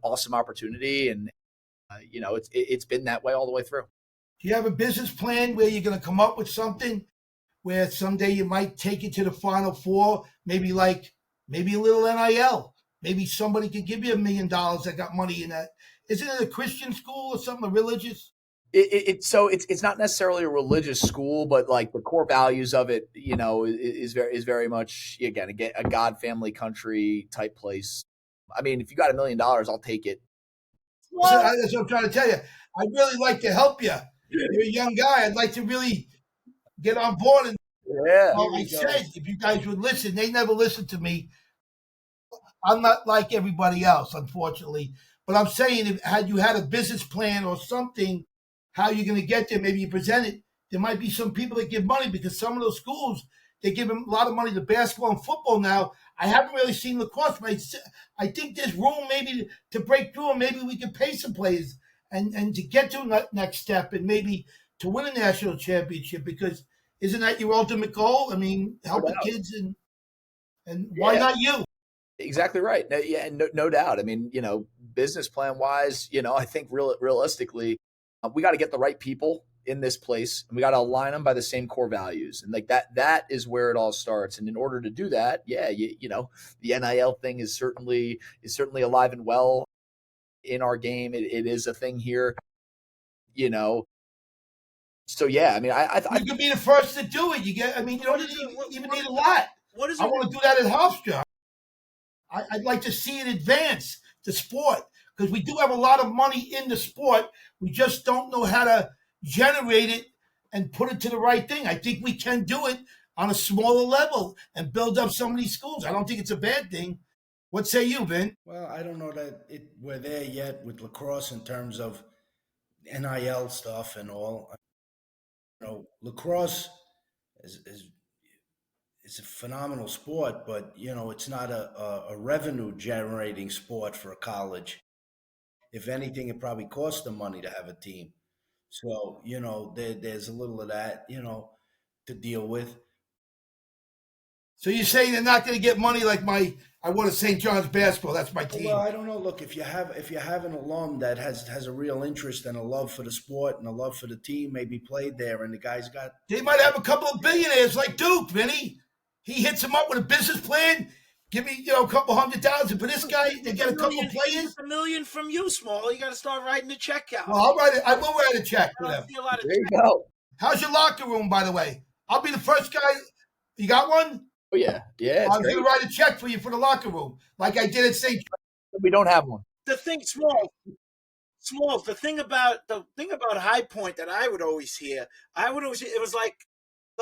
S4: awesome opportunity. And, it's been that way all the way through.
S1: Do you have a business plan where you're going to come up with something where someday you might take it to the Final Four? Maybe a little NIL. Maybe somebody could give you $1 million that got money in that. Isn't it a Christian school or something, a religious?
S4: So it's not necessarily a religious school, but like the core values of it, is very much, again, a God, family, country type place. I mean, if you got $1 million, I'll take it.
S1: So that's what I'm trying to tell you. I'd really like to help you. You're a young guy. I'd like to really get on board. And I said, if you guys would listen, they never listened to me. I'm not like everybody else, unfortunately. But I'm saying, had you had a business plan or something, how you're going to get there, maybe you present it, there might be some people that give money, because some of those schools, they give them a lot of money to basketball and football now. I haven't really seen lacrosse, but I think there's room maybe to break through, and maybe we can pay some players and to get to the next step and maybe to win a national championship, because isn't that your ultimate goal? I mean, help the kids, and why not you?
S4: Exactly right. No doubt. I mean, business plan wise, I think realistically, we got to get the right people in this place, and we got to align them by the same core values. And like that is where it all starts. And in order to do that, the NIL thing is certainly alive and well in our game. It is a thing here, So yeah, I mean, I
S1: you could be the first to do it. You don't even need a lot. I want to do that at Hofstra. I'd like to see it advance the sport, because we do have a lot of money in the sport. We just don't know how to generate it and put it to the right thing. I think we can do it on a smaller level and build up some of these schools. I don't think it's a bad thing. What say you, Vin?
S3: Well, I don't know that we're there yet with lacrosse in terms of NIL stuff and all. Lacrosse is a phenomenal sport, but it's not a revenue generating sport for a college. If anything, it probably costs them money to have a team. So there's a little of that to deal with.
S1: So you're saying they're not going to get money like I want to St. John's basketball. That's my team.
S3: Well, I don't know. Look, if you have an alum that has a real interest and a love for the sport and a love for the team, maybe played there, and the guy's got.
S1: They might have a couple of billionaires like Duke, Vinny. He hits them up with a business plan. Give me, a couple $100,000 for this guy. They get a couple of players.
S2: $1 million from you, Small. You got to start writing the check out.
S1: Well, I'll write it. I will write a check for them.
S4: There you go.
S1: How's your locker room, by the way? I'll be the first guy. You got one?
S4: Oh yeah.
S1: I'm going to write a check for you for the locker room, like I did at St.
S4: We don't have one.
S2: The thing, Small. The thing about High Point that I would always hear, it was like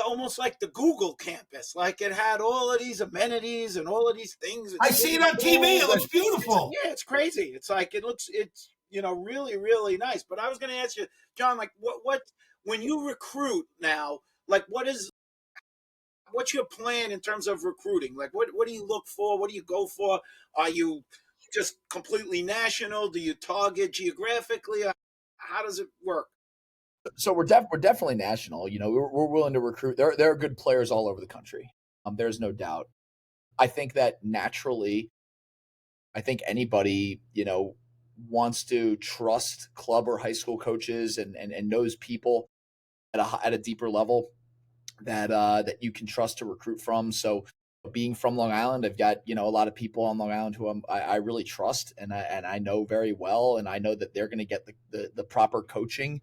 S2: almost like the Google campus. Like it had all of these amenities and all of these things.
S1: I see it on TV. It looks beautiful.
S2: It's crazy. It's like it's really, really nice. But I was going to ask you, John, like what when you recruit now, like what's your plan in terms of recruiting? Like what do you look for? What do you go for? Are you just completely national? Do you target geographically? How does it work?
S4: So we're definitely national. We're willing to recruit. There are good players all over the country. There's no doubt. I think that naturally, anybody wants to trust club or high school coaches and knows people at a deeper level that you can trust to recruit from. So being from Long Island, I've got a lot of people on Long Island who I really trust and I know very well, and I know that they're going to get the proper coaching.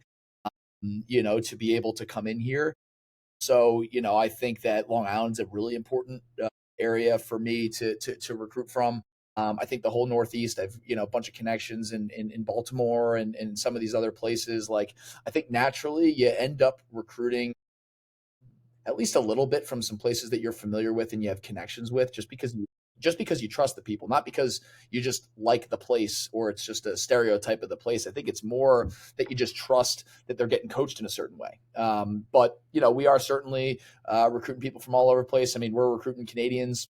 S4: To be able to come in here. So, I think that Long Island's a really important area for me to recruit from. I think the whole Northeast, I've, a bunch of connections in Baltimore and some of these other places. Like, I think naturally you end up recruiting at least a little bit from some places that you're familiar with and you have connections with, just because just because you trust the people, not because you just like the place or it's just a stereotype of the place. I think it's more that you just trust that they're getting coached in a certain way. But, we are certainly recruiting people from all over the place. I mean, we're recruiting Canadians.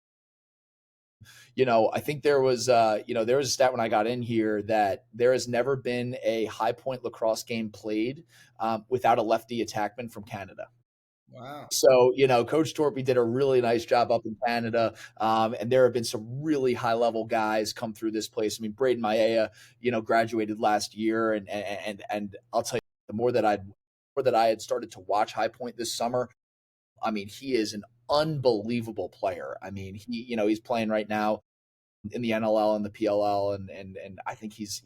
S4: I think there was a stat when I got in here that there has never been a high point lacrosse game played without a lefty attackman from Canada.
S3: Wow.
S4: So, Coach Torpy did a really nice job up in Canada. And there have been some really high level guys come through this place. I mean, Braden Maia, graduated last year. And I'll tell you, the more that I had started to watch High Point this summer, I mean, he is an unbelievable player. I mean, he's playing right now in the NLL and the PLL, and I think he's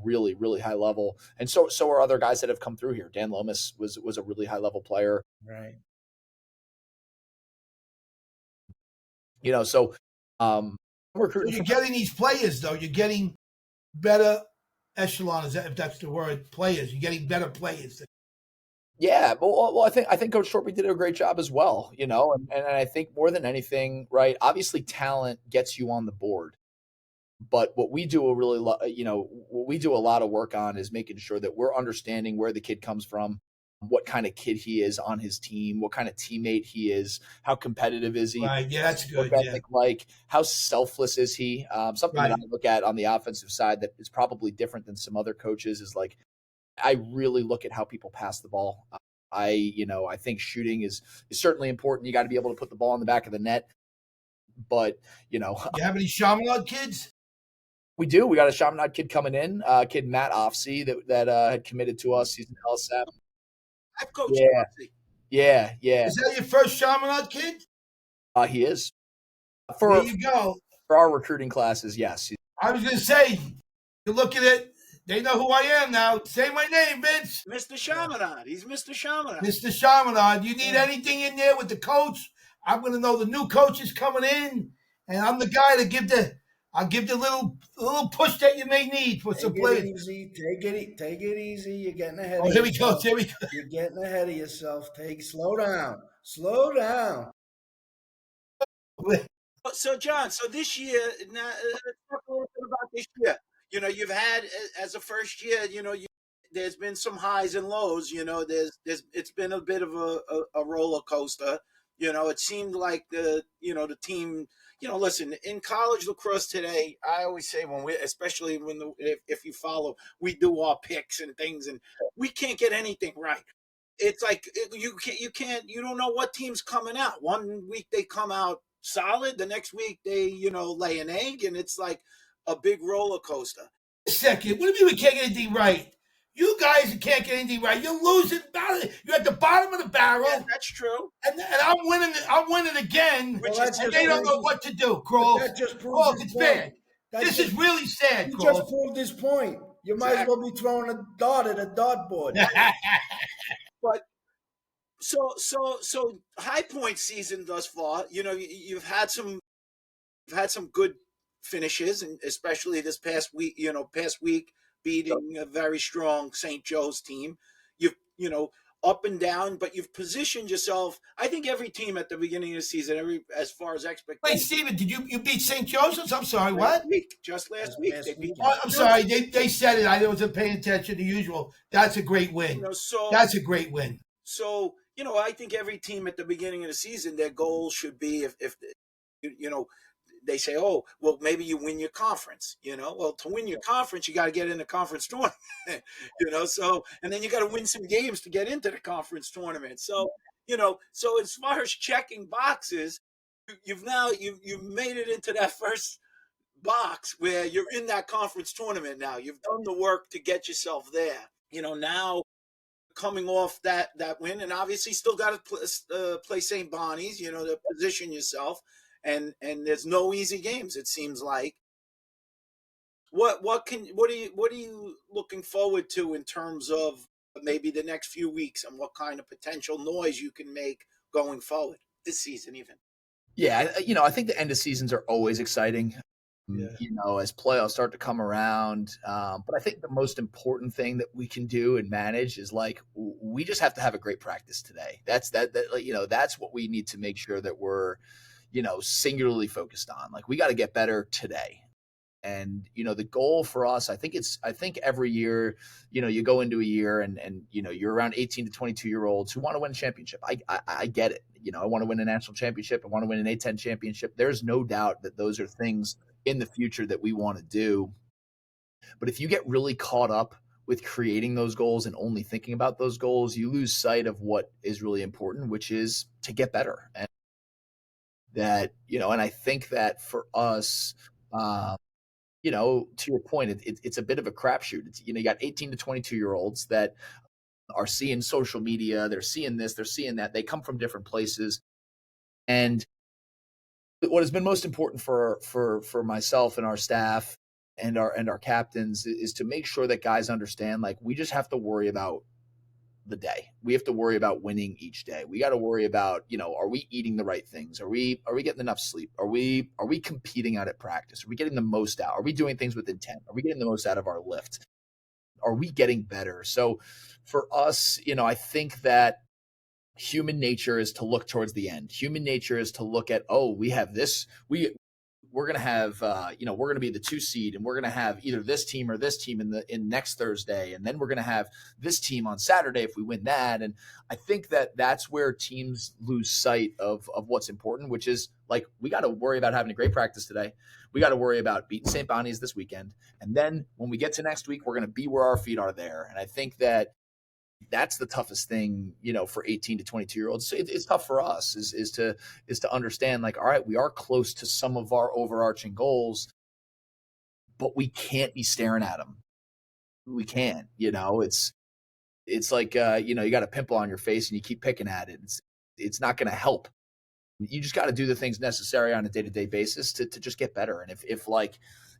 S4: really, really high level. And so are other guys that have come through here. Dan Lomas was a really high level player.
S3: Right.
S4: So
S1: recruiting. So you're getting these players, though. You're getting better echelon, if that's the word, players. You're getting better players.
S4: Yeah, well, I think Coach Torpy did a great job as well, and I think more than anything, right? Obviously, talent gets you on the board, but what we do what we do a lot of work on is making sure that we're understanding where the kid comes from, what kind of kid he is on his team, what kind of teammate he is, how competitive is he?
S1: Right, yeah, that's good.
S4: Yeah. Like, how selfless is he? Something that I look at on the offensive side that is probably different than some other coaches is like, I really look at how people pass the ball. I think shooting is certainly important. You got to be able to put the ball in the back of the net. But,
S1: You have any Chaminade kids?
S4: We do. We got a Chaminade kid coming in, kid Matt Offsey that had committed to us. He's an LSAP.
S2: I've coached Offsey.
S4: Yeah.
S1: Is that your first Chaminade kid?
S4: He is.
S1: There you go.
S4: For our recruiting classes, yes.
S1: I was going to say, you look at it, they know who I am now. Say my name, Vince.
S2: Mr. Chaminade. He's Mr. Chaminade.
S1: Mr. Chaminade. You need anything in there with the coach? I'm going to know the new coach is coming in, and I'm the guy to I'll give the little push that you may need for some players.
S3: Take it easy. You're getting ahead.
S1: Here we go.
S3: You're getting ahead of yourself. Slow down.
S2: So, John, this year, now let's talk a little bit about this year. You've had, as a first year, there's been some highs and lows. It's been a bit of a roller coaster. It seemed like the team. Listen, in college lacrosse today, I always say especially if you follow, we do our picks and things, and we can't get anything right. It's like you don't know what team's coming out. One week they come out solid, the next week they lay an egg, and it's like a big roller coaster.
S1: Second, what do you mean we can't get anything right? You guys can't get anything right. You're losing. You're at the bottom of the barrel.
S2: Yeah, that's true.
S1: And I'm winning. I'm winning again. And they don't know what to do. Crawley. It's bad. This is really sad.
S3: You just proved this point. You might as well be throwing a dart at a dartboard.
S2: But so High Point season thus far. You've had some good finishes, and especially this past week beating a very strong St. Joe's team. You've up and down, but you've positioned yourself. I think every team at the beginning of the season, as far as expectations.
S1: Wait, Steven, did you beat St. Joseph's? I'm sorry, what?
S2: Just last week.
S1: I'm sorry, they said it. I wasn't paying attention to usual. That's a great win. That's a great win.
S2: So I think every team at the beginning of the season, their goal should be if they say, oh, well, maybe you win your conference, well, to win your conference, you got to get in the conference tournament, so, and then you got to win some games to get into the conference tournament. So, so as far as checking boxes, you've made it into that first box where you're in that conference tournament. Now you've done the work to get yourself there, now coming off that win, and obviously still got to play St. Bonnie's, to position yourself. And there's no easy games, it seems like. What are you looking forward to in terms of maybe the next few weeks, and what kind of potential noise you can make going forward this season even?
S4: Yeah, I think the end of seasons are always exciting. As playoffs start to come around. But I think the most important thing that we can do and manage is like, we just have to have a great practice today. That's what we need to make sure that we're singularly focused on. Like, we got to get better today. And, the goal for us, I think every year, you go into a year and you're around 18 to 22-year-olds who want to win a championship. I get it. I want to win a national championship. I want to win an A10 championship. There's no doubt that those are things in the future that we want to do. But if you get really caught up with creating those goals and only thinking about those goals, you lose sight of what is really important, which is to get better. And that, and I think that for us, to your point, it's a bit of a crapshoot. It's, you got 18 to 22-year-olds that are seeing social media. They're seeing this, they're seeing that. They come from different places. And what has been most important for myself and our staff and our captains is to make sure that guys understand, like, we just have to worry about the day. We have to worry about winning each day. We got to worry about, are we eating the right things? Are we getting enough sleep? Are we competing out at practice? Are we getting the most out? Are we doing things with intent? Are we getting the most out of our lift? Are we getting better? So for us, I think that human nature is to look towards the end. Human nature is to look at, we have this, we're going to have, we're going to be the 2 seed, and we're going to have either this team or this team in next Thursday. And then we're going to have this team on Saturday if we win that. And I think that that's where teams lose sight of what's important, which is, like, we got to worry about having a great practice today. We got to worry about beating St. Bonnie's this weekend. And then when we get to next week, we're going to be where our feet are there. And I think that that's the toughest thing, for 18 to 22-year-olds. So it's tough for us is to understand, like, all right, we are close to some of our overarching goals, but we can't be staring at them. We can't, it's like, you got a pimple on your face and you keep picking at it. It's not going to help. You just got to do the things necessary on a day-to-day basis to just get better. And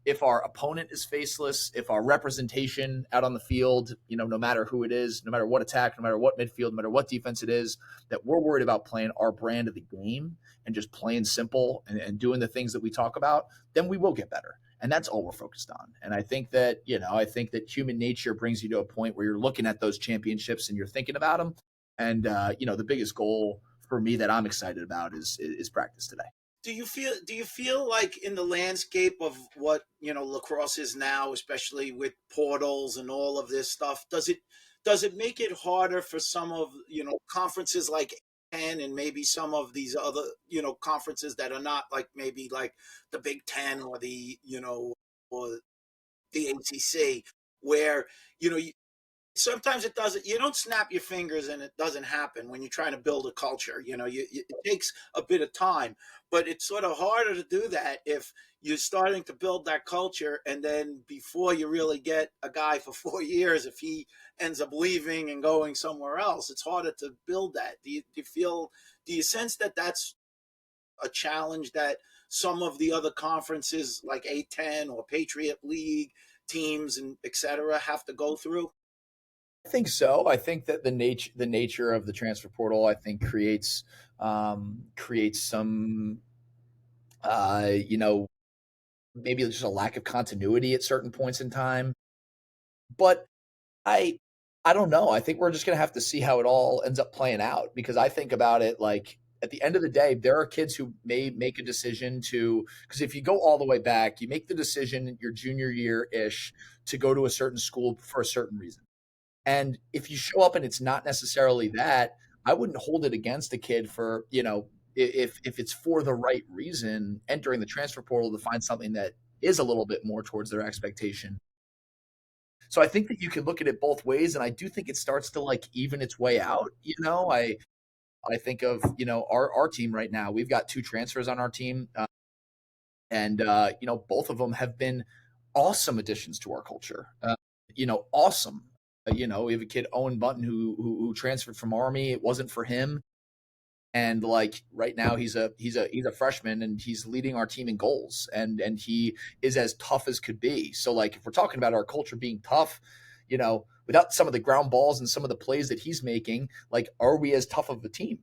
S4: if our opponent is faceless, if our representation out on the field, no matter who it is, no matter what attack, no matter what midfield, no matter what defense it is, that we're worried about playing our brand of the game and just playing simple and doing the things that we talk about, then we will get better. And that's all we're focused on. And I think that, human nature brings you to a point where you're looking at those championships and you're thinking about them. And, the biggest goal for me that I'm excited about is practice today.
S2: Do you feel like in the landscape of what, lacrosse is now, especially with portals and all of this stuff, does it make it harder for some of, conferences like 10 and maybe some of these other, conferences that are not like maybe like the Big Ten or the, or the ACC, where, sometimes it doesn't, you don't snap your fingers and it doesn't happen when you're trying to build a culture. It takes a bit of time, but it's sort of harder to do that if you're starting to build that culture. And then before you really get a guy for 4 years, if he ends up leaving and going somewhere else, it's harder to build that. Do you sense that that's a challenge that some of the other conferences like A10 or Patriot League teams and et cetera have to go through?
S4: I think so. I think that the nature of the transfer portal, I think, creates some, maybe just a lack of continuity at certain points in time. But I don't know. I think we're just going to have to see how it all ends up playing out, because I think about it like, at the end of the day, there are kids who may make a decision because if you go all the way back, you make the decision your junior year-ish to go to a certain school for a certain reason. And if you show up and it's not necessarily that, I wouldn't hold it against a kid for, if it's for the right reason, entering the transfer portal to find something that is a little bit more towards their expectation. So I think that you could look at it both ways. And I do think it starts to, like, even its way out. I think of, our team right now. We've got 2 transfers on our team. And both of them have been awesome additions to our culture. Awesome. We have a kid, Owen Button, who transferred from Army. It wasn't for him. And, like, right now he's a freshman and he's leading our team in goals, and he is as tough as could be. So, like, if we're talking about our culture being tough, without some of the ground balls and some of the plays that he's making, like, are we as tough of a team?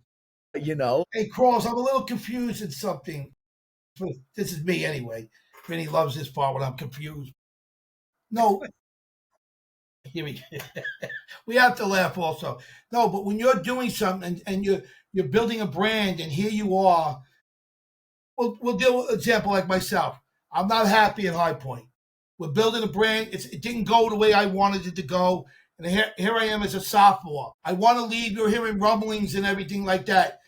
S1: Hey, Crawls, I'm a little confused at something. This is me anyway. Vinny loves this part when I'm confused. No. We have to laugh also. No, but when you're doing something and you're building a brand, and here you are, we'll deal with an example like myself. I'm not happy at High Point. We're building a brand. It didn't go the way I wanted it to go. And here I am as a sophomore. I want to leave. You're hearing rumblings and everything like that.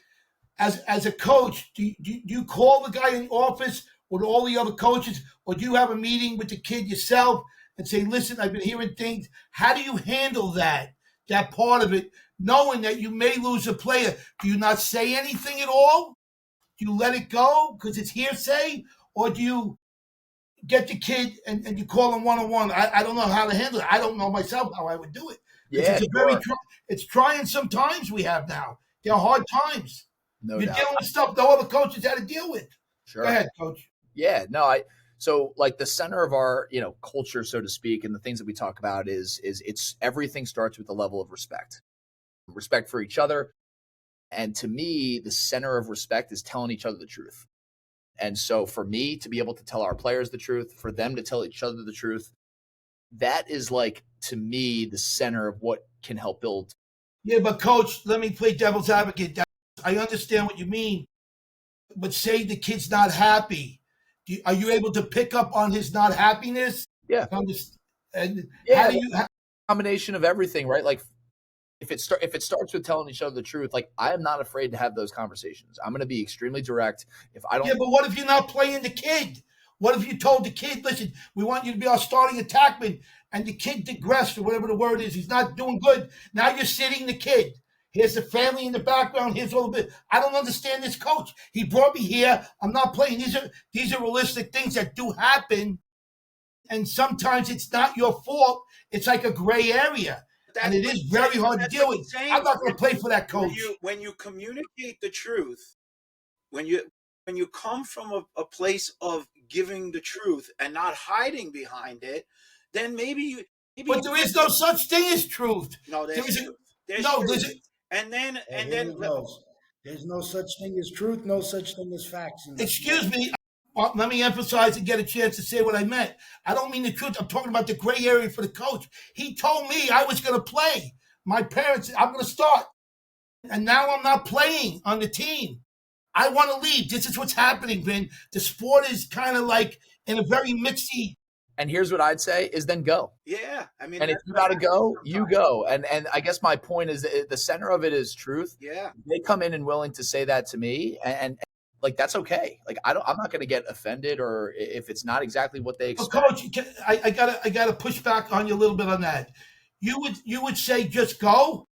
S1: As a coach, do you call the guy in the office with all the other coaches, or do you have a meeting with the kid yourself and say, listen, I've been hearing things. How do you handle that part of it, knowing that you may lose a player? Do you not say anything at all? Do you let it go because it's hearsay? Or do you get the kid and you call him one-on-one? I don't know how to handle it. I don't know myself how I would do it.
S4: Yeah,
S1: It's trying some times we have now. They're hard times.
S4: No
S1: You're
S4: doubt.
S1: dealing with stuff no other coaches had to deal with.
S4: Sure.
S1: Go ahead, Coach.
S4: Yeah, no, so like the center of our, culture, so to speak, and the things that we talk about is it's everything starts with the level of respect for each other. And to me, the center of respect is telling each other the truth. And so for me to be able to tell our players the truth, for them to tell each other the truth, that is like, to me, the center of what can help build.
S1: Yeah, but Coach, let me play devil's advocate. I understand what you mean, but say the kid's not happy. Are you able to pick up on his not happiness?
S4: Yeah.
S1: And
S4: Yeah,
S1: how do you?
S4: Combination of everything, right? Like if it starts with telling each other the truth, like I am not afraid to have those conversations. I'm going to be extremely direct. If I don't,
S1: yeah, but what if you're not playing the kid? What if you told the kid, listen, we want you to be our starting attackman, and the kid digressed or whatever the word is, he's not doing good. Now you're sitting the kid. Here's the family in the background. Here's all the bit. I don't understand this coach. He brought me here. I'm not playing. These are realistic things that do happen, and sometimes it's not your fault. It's like a gray area, and it is very hard to deal with. I'm not going to play for that coach.
S2: When you communicate the truth, when you come from a place of giving the truth and not hiding behind it, then maybe.
S1: But there is no such thing as truth.
S2: No, there's truth. There's truth. And then
S3: there's no such thing as truth, no such thing as facts.
S1: Excuse me. Let me emphasize and get a chance to say what I meant. I don't mean the truth. I'm talking about the gray area for the coach. He told me I was going to play. My parents, I'm going to start. And now I'm not playing on the team. I want to leave. This is what's happening, Vin. The sport is kind of like in a very mixy.
S4: And here's what I'd say is then go.
S2: Yeah. I mean,
S4: and if you got to go, you go. And I guess my point is the center of it is truth.
S2: Yeah.
S4: They come in and willing to say that to me. And like, that's okay. Like, I'm not going to get offended or if it's not exactly what they expect.
S1: Coach, I gotta push back on you a little bit on that. You would say just go.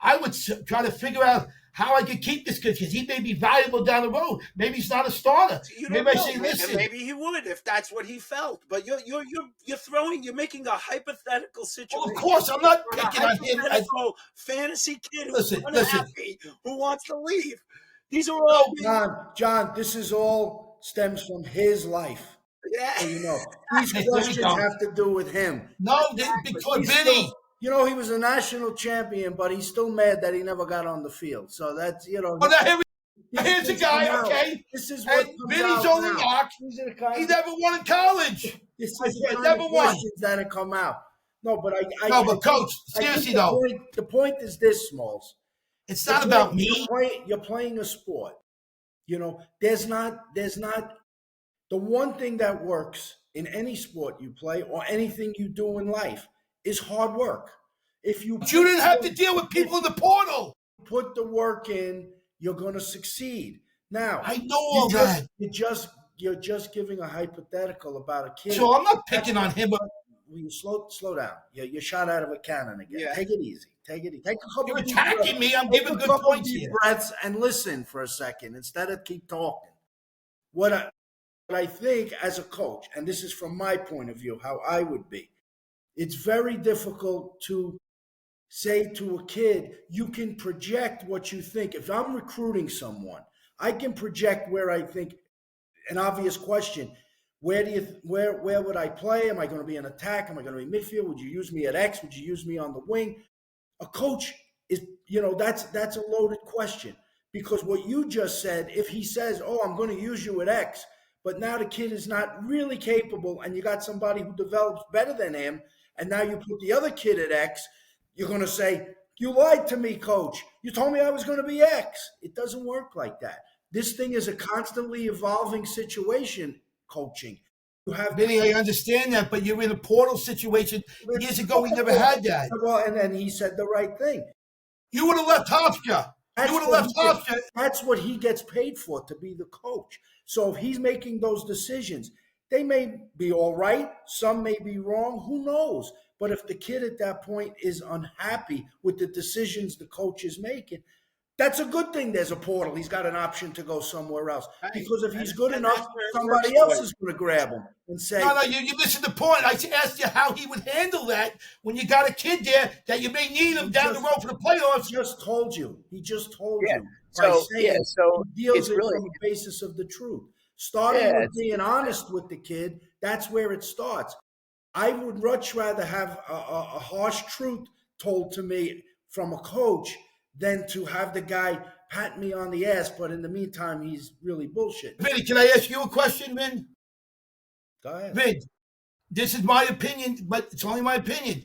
S1: I would try to figure out how I could keep this kid because he may be valuable down the road. Maybe he's not a starter. Maybe I say, listen.
S2: Maybe he would if that's what he felt. But you're making a hypothetical situation.
S1: Well, of course, I'm not picking on him.
S2: Fantasy kid
S1: listen,
S2: who wants to leave. These are all
S3: John. This is all stems from his life.
S2: Yeah,
S3: so these questions have to do with him.
S1: No, because Vinny.
S3: He was a national champion, but he's still mad that he never got on the field. So that's
S1: Oh, here's a guy. Okay,
S3: this is what
S1: Vinny's only locked. He never won in college.
S3: This is the kind of questions that have come out. No, but
S1: but Coach, seriously though,
S3: the point is this, Smalls.
S1: It's not about me.
S3: You're playing a sport. There's not the one thing that works in any sport you play or anything you do in life is hard work. If you
S1: didn't have to deal with people in the portal.
S3: Put the work in, you're going to succeed. Now,
S1: I know all that.
S3: You're just giving a hypothetical about a kid.
S1: So I'm not picking on him.
S3: Will you slow down? You're shot out of a cannon again. Yeah. Take it easy. Take a couple.
S1: You're attacking me. I'm giving good points here.
S3: Breaths and listen for a second instead of keep talking. What I think as a coach, and this is from my point of view, how I would be. It's very difficult to say to a kid, you can project what you think. If I'm recruiting someone, I can project where I think. An obvious question: where would I play? Am I going to be in attack? Am I going to be midfield? Would you use me at X? Would you use me on the wing? A coach is, that's a loaded question because what you just said. If he says, "Oh, I'm going to use you at X," but now the kid is not really capable, and you got somebody who develops better than him, and now you put the other kid at X, you're going to say, "You lied to me, coach. You told me I was going to be X." It doesn't work like that. This thing is a constantly evolving situation, coaching. You have
S1: Vinny, I understand that, but you're in a portal situation. Years ago, we never had that.
S3: Well, and then he said the right thing.
S1: You would have left Hofstra. You would have left Hofstra.
S3: That's what he gets paid for, to be the coach. So if he's making those decisions, they may be all right. Some may be wrong. Who knows? But if the kid at that point is unhappy with the decisions the coach is making, that's a good thing there's a portal. He's got an option to go somewhere else.
S2: Right.
S3: Because if he's good
S2: And
S3: enough,
S2: that's where it
S3: somebody
S2: works
S3: else
S2: for
S3: is going to grab him and say,
S1: No, you missing the point. I asked you how he would handle that when you got a kid there that you may need him down the road for the playoffs.
S3: He just told you. He just told
S4: Yeah.
S3: you.
S4: So
S3: He deals
S4: it's
S3: it
S4: really
S3: from the basis of the truth. Starting with being honest with the kid, that's where it starts. I would much rather have a harsh truth told to me from a coach than to have the guy pat me on the ass, but in the meantime, he's really bullshit.
S1: Vinny, can I ask you a question, Vin?
S3: Go ahead.
S1: Vin, this is my opinion, but it's only my opinion.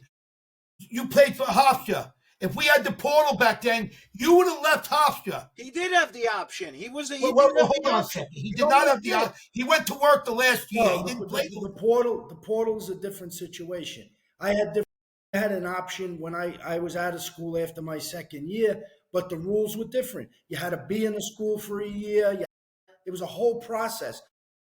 S1: You played for Hofstra. If we had the portal back then, you would have left Hofstra.
S2: He did have the option. He was.
S1: Hold on a second. He did not have the option. He went to work the last year. He didn't play
S3: the portal. The portal is a different situation. I had an option when I was out of school after my second year, but the rules were different. You had to be in the school for a year. It was a whole process.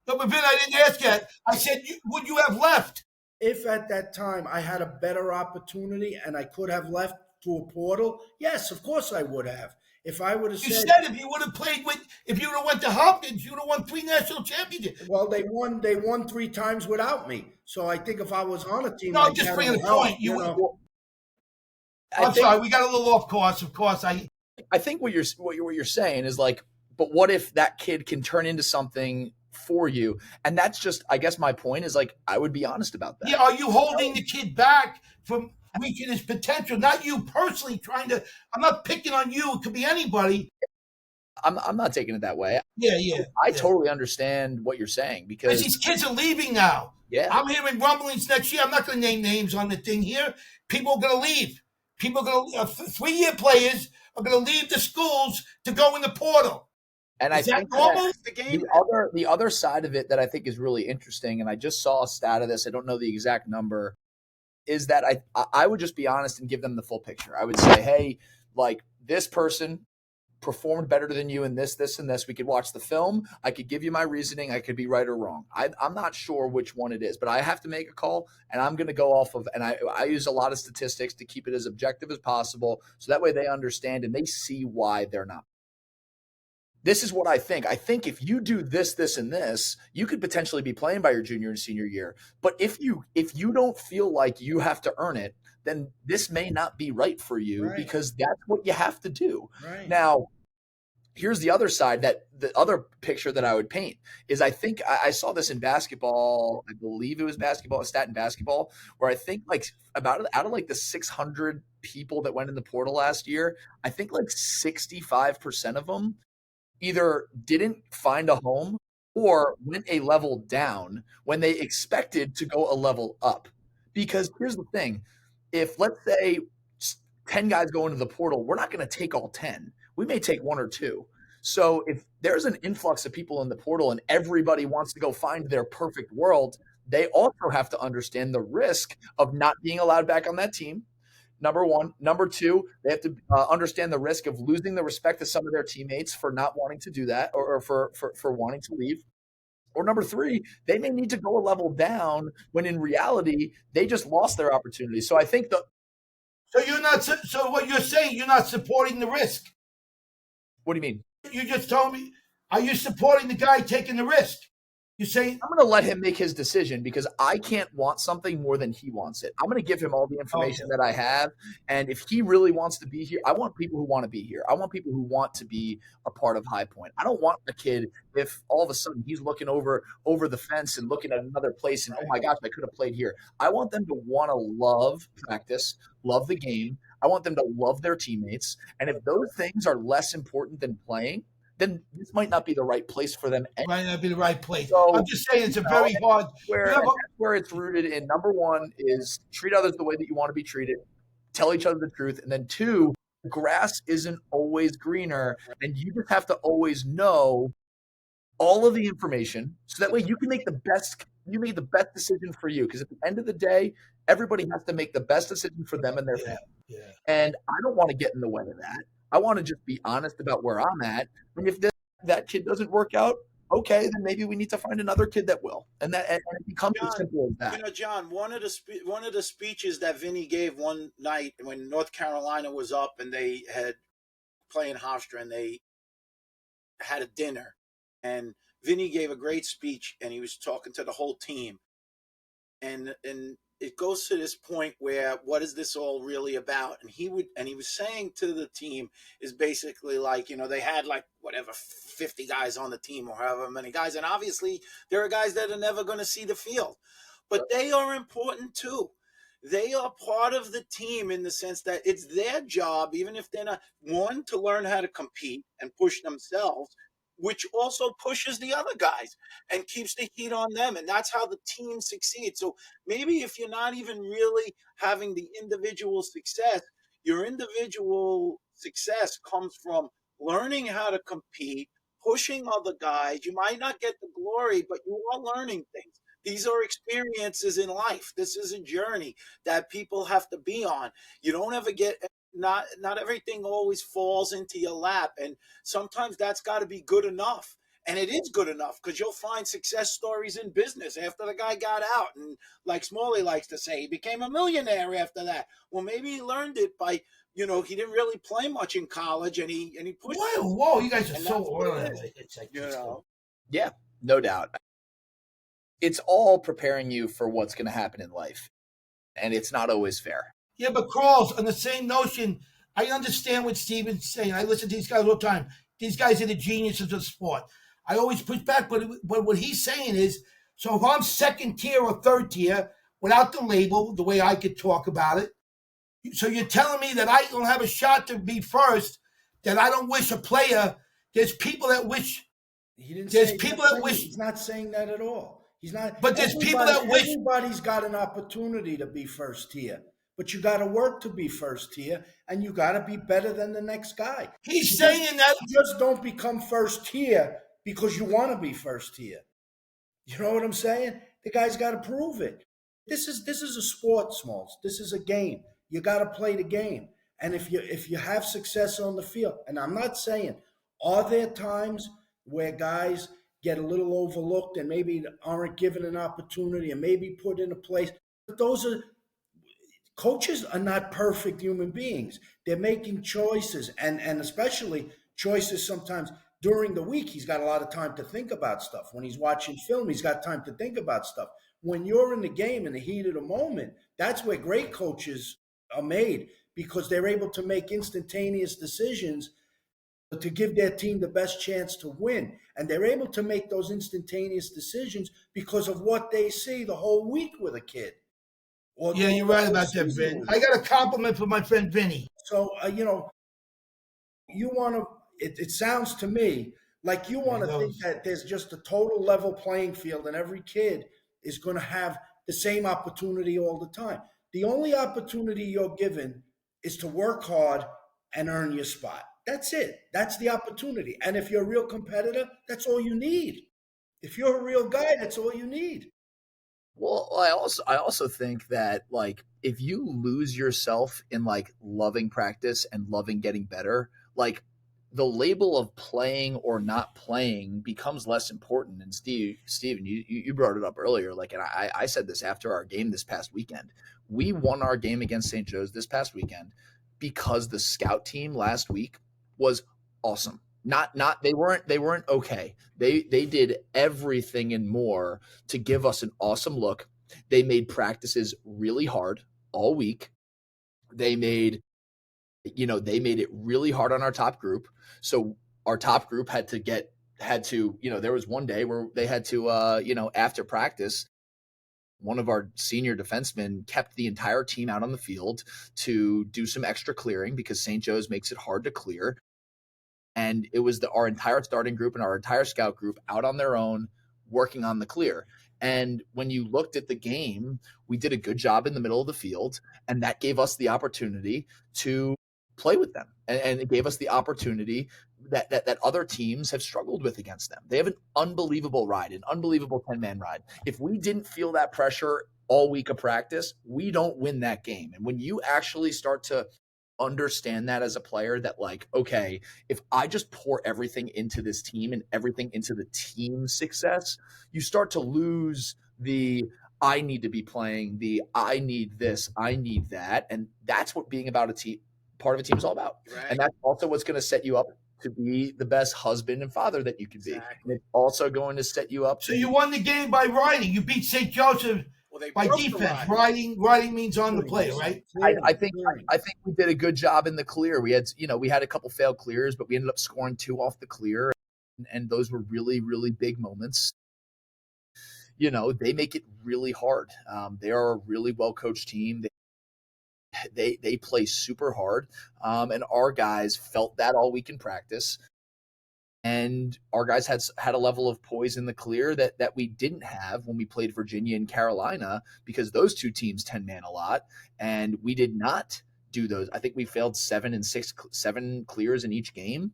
S1: No, but Vin, I didn't ask that. I said, would you have left?
S3: If at that time I had a better opportunity and I could have left to a portal, yes, of course I would have. If I would have
S1: You said if you would have played if you would have went to Hopkins, you would have won 3 national championships.
S3: Well, they won 3 times without me. So I think if I was on a team,
S1: no, I'm just bringing a point. I'm sorry, we got a little off course. Of course, I
S4: think what you're saying is like, but what if that kid can turn into something for you? And that's just, I guess my point is like, I would be honest about that.
S1: Yeah, are you holding the kid back from reaching his potential? Not you personally trying to. I'm not picking on you. It could be anybody.
S4: I'm not taking it that way.
S1: Yeah.
S4: I totally understand what you're saying because
S1: these kids are leaving now.
S4: Yeah,
S1: I'm hearing rumblings next year. I'm not going to name names on the thing here. People are going to leave. People are going to 3-year players are going to leave the schools to go in the portal.
S4: And
S1: I think
S4: the other side of it that I think is really interesting, and I just saw a stat of this. I don't know the exact number. Is that I would just be honest and give them the full picture. I would say, hey, like this person performed better than you in this, and this. We could watch the film. I could give you my reasoning. I could be right or wrong. I'm not sure which one it is, but I have to make a call, and I'm going to go off of, and I use a lot of statistics to keep it as objective as possible, so that way they understand and they see why they're not. This is what I think. I think if you do this, and this, you could potentially be playing by your junior and senior year. But if you don't feel like you have to earn it, then this may not be right for you because that's what you have to do.
S3: Right.
S4: Now, here's the other side, that the other picture that I would paint is I think I saw this in basketball. I believe it was basketball, a stat in basketball, where I think like out of like the 600 people that went in the portal last year, I think like 65% of them either didn't find a home or went a level down when they expected to go a level up. Because here's the thing, if let's say 10 guys go into the portal, we're not going to take all 10. We may take 1 or 2. So if there's an influx of people in the portal and everybody wants to go find their perfect world, they also have to understand the risk of not being allowed back on that team. Number one. Number two, they have to understand the risk of losing the respect of some of their teammates for not wanting to do that or for wanting to leave. Or number three, they may need to go a level down when in reality, they just lost their opportunity. So I think
S1: So you're not. So what you're saying, you're not supporting the risk.
S4: What do you mean?
S1: You just told me. Are you supporting the guy taking the risk? You're saying
S4: I'm going to let him make his decision because I can't want something more than he wants it. I'm going to give him all the information that I have. And if he really wants to be here, I want people who want to be here. I want people who want to be a part of High Point. I don't want a kid if all of a sudden he's looking over the fence and looking at another place and, oh my gosh, I could have played here. I want them to want to love practice, love the game. I want them to love their teammates. And if those things are less important than playing, then this might not be the right place for them.
S1: Might not be the right place.
S4: So,
S1: I'm just saying it's a very hard.
S4: Where it's rooted in, number one is treat others the way that you want to be treated, tell each other the truth, and then two, grass isn't always greener, and you just have to always know all of the information so that way you can make the best decision for you, because at the end of the day, everybody has to make the best decision for them and their family.
S1: Yeah.
S4: And I don't want to get in the way of that. I want to just be honest about where I'm at. And if that kid doesn't work out, okay, then maybe we need to find another kid that will. And it becomes as
S2: John,
S4: simple as that.
S2: John, one of the speeches that Vinny gave one night when North Carolina was up and they had playing Hofstra and they had a dinner, and Vinny gave a great speech and he was talking to the whole team, and it goes to this point where what is this all really about? And he was saying to the team is basically like, they had like whatever 50 guys on the team or however many guys, and obviously there are guys that are never going to see the field, but they are important too. They are part of the team in the sense that it's their job, even if they're not, one, to learn how to compete and push themselves, which also pushes the other guys and keeps the heat on them. And that's how the team succeeds. So maybe if you're not even really having the individual success, your individual success comes from learning how to compete, pushing other guys. You might not get the glory, but you are learning things. These are experiences in life. This is a journey that people have to be on. You don't ever get, not everything always falls into your lap. And sometimes that's got to be good enough. And it is good enough, because you'll find success stories in business after the guy got out. And like Smalley likes to say, he became a millionaire after that. Well, maybe he learned it by, he didn't really play much in college, and he pushed.
S1: Whoa, you guys are so oily. It's like,
S4: Yeah, no doubt. It's all preparing you for what's going to happen in life, and it's not always fair.
S1: Yeah, but Crawls, on the same notion, I understand what Steven's saying. I listen to these guys all the time. These guys are the geniuses of sport. I always push back, but what he's saying is, so if I'm second tier or third tier, without the label, the way I could talk about it, so you're telling me that I don't have a shot to be first, that I don't wish a player, there's people that wish.
S3: He didn't
S1: There's
S3: say
S1: people
S3: that
S1: that wish.
S3: He's not saying that at all. He's not.
S1: But there's people that wish.
S3: Everybody's got an opportunity to be first tier, but you got to work to be first tier, and you got to be better than the next guy.
S1: He's saying that.
S3: You just don't become first tier because you want to be first tier. You know what I'm saying? The guy's got to prove it. This is a sport, Smalls. This is a game. You got to play the game. And if you have success on the field, and I'm not saying, are there times where guys get a little overlooked and maybe aren't given an opportunity and maybe put in a place? But coaches are not perfect human beings. They're making choices, and especially choices sometimes during the week. He's got a lot of time to think about stuff. When he's watching film, he's got time to think about stuff. When you're in the game, in the heat of the moment, that's where great coaches are made, because they're able to make instantaneous decisions to give their team the best chance to win. And they're able to make those instantaneous decisions because of what they see the whole week with a kid.
S1: Yeah, you're right about that, Vin. I got a compliment for my friend Vinny.
S3: So, you want to, it sounds to me like you want to think that there's just a total level playing field and every kid is going to have the same opportunity all the time. The only opportunity you're given is to work hard and earn your spot. That's it. That's the opportunity. And if you're a real competitor, that's all you need. If you're a real guy, that's all you need.
S4: Well, I also think that, like, if you lose yourself in like loving practice and loving getting better, like the label of playing or not playing becomes less important. And Steven, you brought it up earlier. Like, and I said this after our game this past weekend. We won our game against St. Joe's this past weekend because the scout team last week was awesome. They weren't okay. They did everything and more to give us an awesome look. They made practices really hard all week. They made it really hard on our top group. So our top group had to, there was one day where they had to, after practice, one of our senior defensemen kept the entire team out on the field to do some extra clearing because St. Joe's makes it hard to clear. And it was our entire starting group and our entire scout group out on their own working on the clear. And when you looked at the game, we did a good job in the middle of the field, and that gave us the opportunity to play with them, and it gave us the opportunity that other teams have struggled with against them. They have an unbelievable ride, an unbelievable 10-man ride. If we didn't feel that pressure all week of practice, we don't win that game. And when you actually start to understand that as a player, that like, okay, if I just pour everything into this team and everything into the team's success, you start to lose the I need to be playing, the I need this, I need that. And that's what being about a team, part of a team is all about.
S2: Right.
S4: And that's also what's going to set you up to be the best husband and father that you can be.
S2: Exactly.
S4: And it's also going to set you up.
S1: So you won the game by riding. You beat St. Joseph by defense. Riding means on the play, right?
S4: I think we did a good job in the clear. We had a couple failed clears, but we ended up scoring 2 off the clear, and those were really, really big moments. They make it really hard. They are a really well coached team. They play super hard, and our guys felt that all week in practice. And our guys had a level of poise in the clear that we didn't have when we played Virginia and Carolina, because those two teams 10-man a lot, and we did not do those. I think we failed 7 clears in each game,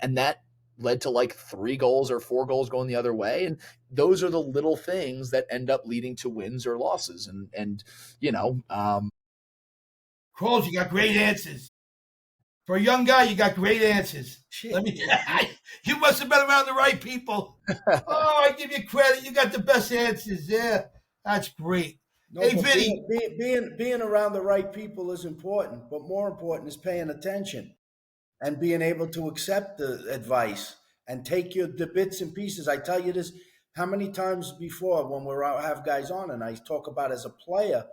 S4: and that led to like 3 goals or 4 goals going the other way. And those are the little things that end up leading to wins or losses.
S1: Crawley, you got great answers. For a young guy, you got great answers. You must have been around the right people. Oh, I give you credit. You got the best answers. Yeah, that's great.
S3: No,
S1: hey, Vinny.
S3: Being around the right people is important, but more important is paying attention and being able to accept the advice and take the bits and pieces. I tell you this, how many times before when we're out, have guys on, and I talk about as a player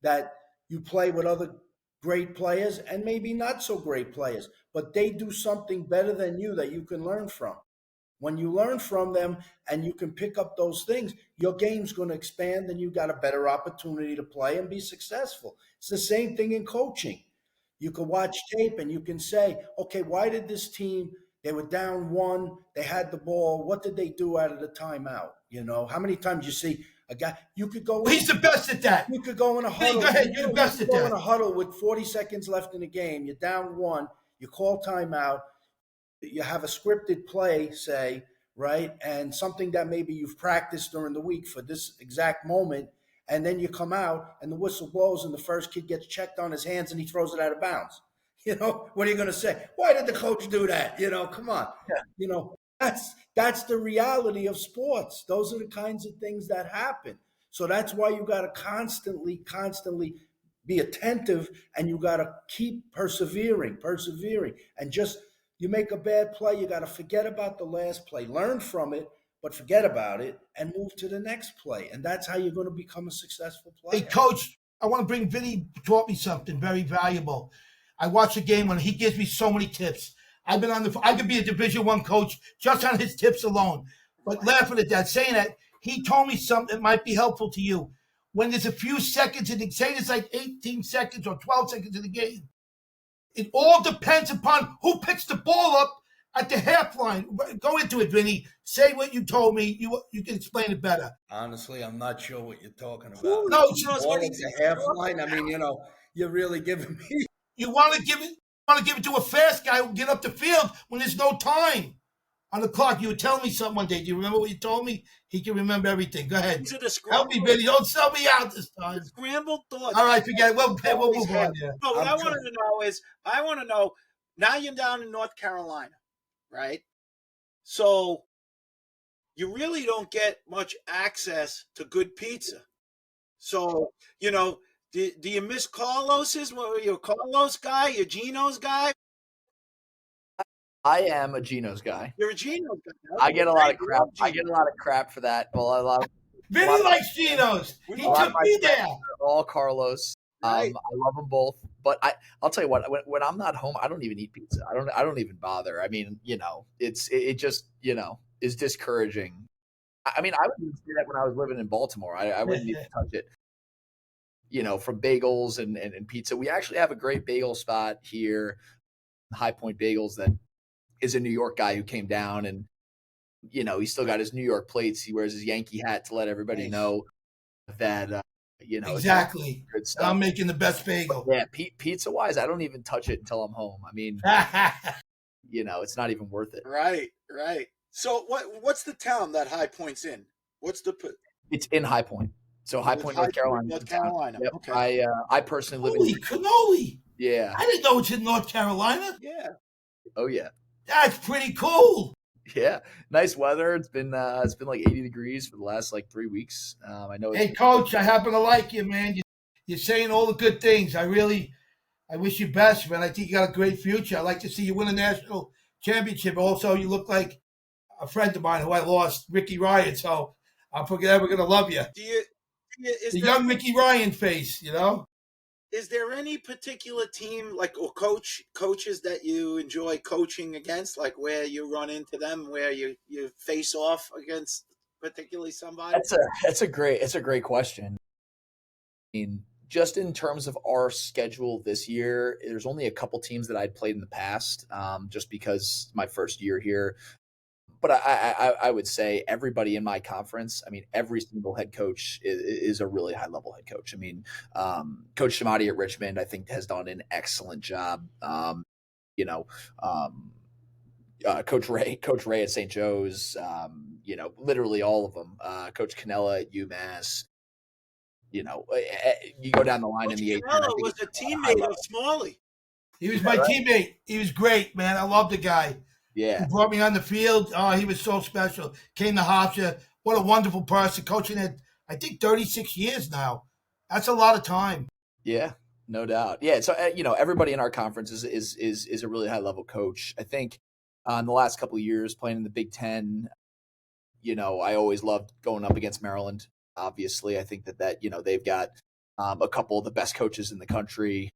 S3: that you play with other great players and maybe not so great players, but they do something better than you that you can learn from. When you learn from them and you can pick up those things, your game's going to expand and you got a better opportunity to play and be successful. It's the same thing in coaching. You can watch tape and you can say, okay, why did this team, they were down 1, they had the ball, what did they do out of the timeout? How many times you see a guy, you could go.
S1: He's the best at that.
S3: You could go in a huddle.
S1: Go ahead, you're the best at that.
S3: Go in a huddle with 40 seconds left in the game. You're down 1. You call timeout. You have a scripted play, say, right, and something that maybe you've practiced during the week for this exact moment, and then you come out and the whistle blows and the first kid gets checked on his hands and he throws it out of bounds. What are you going to say? Why did the coach do that? Come on. Yeah. That's the reality of sports. Those are the kinds of things that happen. So that's why you got to constantly be attentive, and you got to keep persevering. And just, you make a bad play, you got to forget about the last play, learn from it, but forget about it and move to the next play. And that's how you're going to become a successful player.
S1: Hey, Coach, I want to bring Vinny taught me something very valuable. I watch a game when he gives me so many tips. I could be a Division I coach just on his tips alone. But laughing at that, saying that, he told me something that might be helpful to you. When there's a few seconds, and say it's like 18 seconds or 12 seconds in the game, it all depends upon who picks the ball up at the half line. Go into it, Vinny. Say what you told me. You can explain it better.
S3: Honestly, I'm not sure what you're talking about.
S1: No,
S3: all at the half line. I mean, you're really giving me.
S1: You want to give it to a fast guy who get up the field when there's no time on the clock. You were telling me something one day. Do you remember what you told me? He can remember everything. Go ahead. Help me, Vinny. Don't sell me out this time.
S2: Scrambled thoughts.
S1: All right, forget it. We'll move on there.
S2: No, what I want to know, now you're down in North Carolina, right? So you really don't get much access to good pizza. So, do you miss Carlos's? What, you're a Carlos guy? You're Gino's guy?
S4: I am a Gino's guy.
S2: You're a Gino's guy.
S4: I get a lot of crap. I get a lot of crap for that. Well,
S1: Vinny likes Gino's. He took me there.
S4: All Carlos.
S2: Right.
S4: I love them both, but I'll tell you what. When I'm not home, I don't even eat pizza. I don't even bother. I mean, it just is discouraging. I mean, I would even say that when I was living in Baltimore. I wouldn't even touch it. From bagels and pizza. We actually have a great bagel spot here, High Point Bagels, that is a New York guy who came down, and he's still got his New York plates. He wears his Yankee hat to let everybody know that It's all
S1: Exactly.
S4: good
S1: And
S4: stuff.
S1: I'm making the best bagel.
S4: Yeah, pizza wise, I don't even touch it until I'm home. I mean, it's not even worth it.
S2: Right. So what's the town that High Point's in? What's the
S4: It's in High Point. So High Point, North Carolina.
S2: North Carolina.
S4: Yep.
S2: Okay.
S4: I personally live
S1: Holy
S4: in.
S1: cannoli.
S4: Yeah.
S1: I didn't know it's in North Carolina.
S2: Yeah.
S4: Oh yeah.
S1: That's pretty cool.
S4: Yeah. Nice weather. It's been like 80 degrees for the last like 3 weeks. I know.
S1: Hey, Coach, I happen to like you, man. You're saying all the good things. I wish you best, man. I think you got a great future. I'd like to see you win a national championship. Also, you look like a friend of mine who I lost, Ricky Ryan. So I'm forever going to love you. The young Ricky Ryan face,
S2: Is there any particular team or coaches that you enjoy coaching against, like where you run into them, where you face off against particularly somebody?
S4: That's a great question. I mean, just in terms of our schedule this year, there's only a couple teams that I'd played in the past, just because my first year here. But I would say everybody in my conference, I mean, every single head coach is a really high level head coach. I mean, Coach Shamati at Richmond, I think, has done an excellent job. Coach Ray at St. Joe's, literally all of them. Coach Canella at UMass. You go down the line
S2: Coach
S4: in the
S2: Canella was a teammate of Smalley.
S1: He was my teammate. He was great, man. I love the guy.
S4: Yeah.
S1: He brought me on the field. Oh, he was so special. Came to Hofstra. What a wonderful person. Coaching at, I think, 36 years now. That's a lot of time.
S4: Yeah, no doubt. Yeah. So, everybody in our conference is a really high level coach. I think in the last couple of years playing in the Big Ten, I always loved going up against Maryland. Obviously, I think that they've got a couple of the best coaches in the country.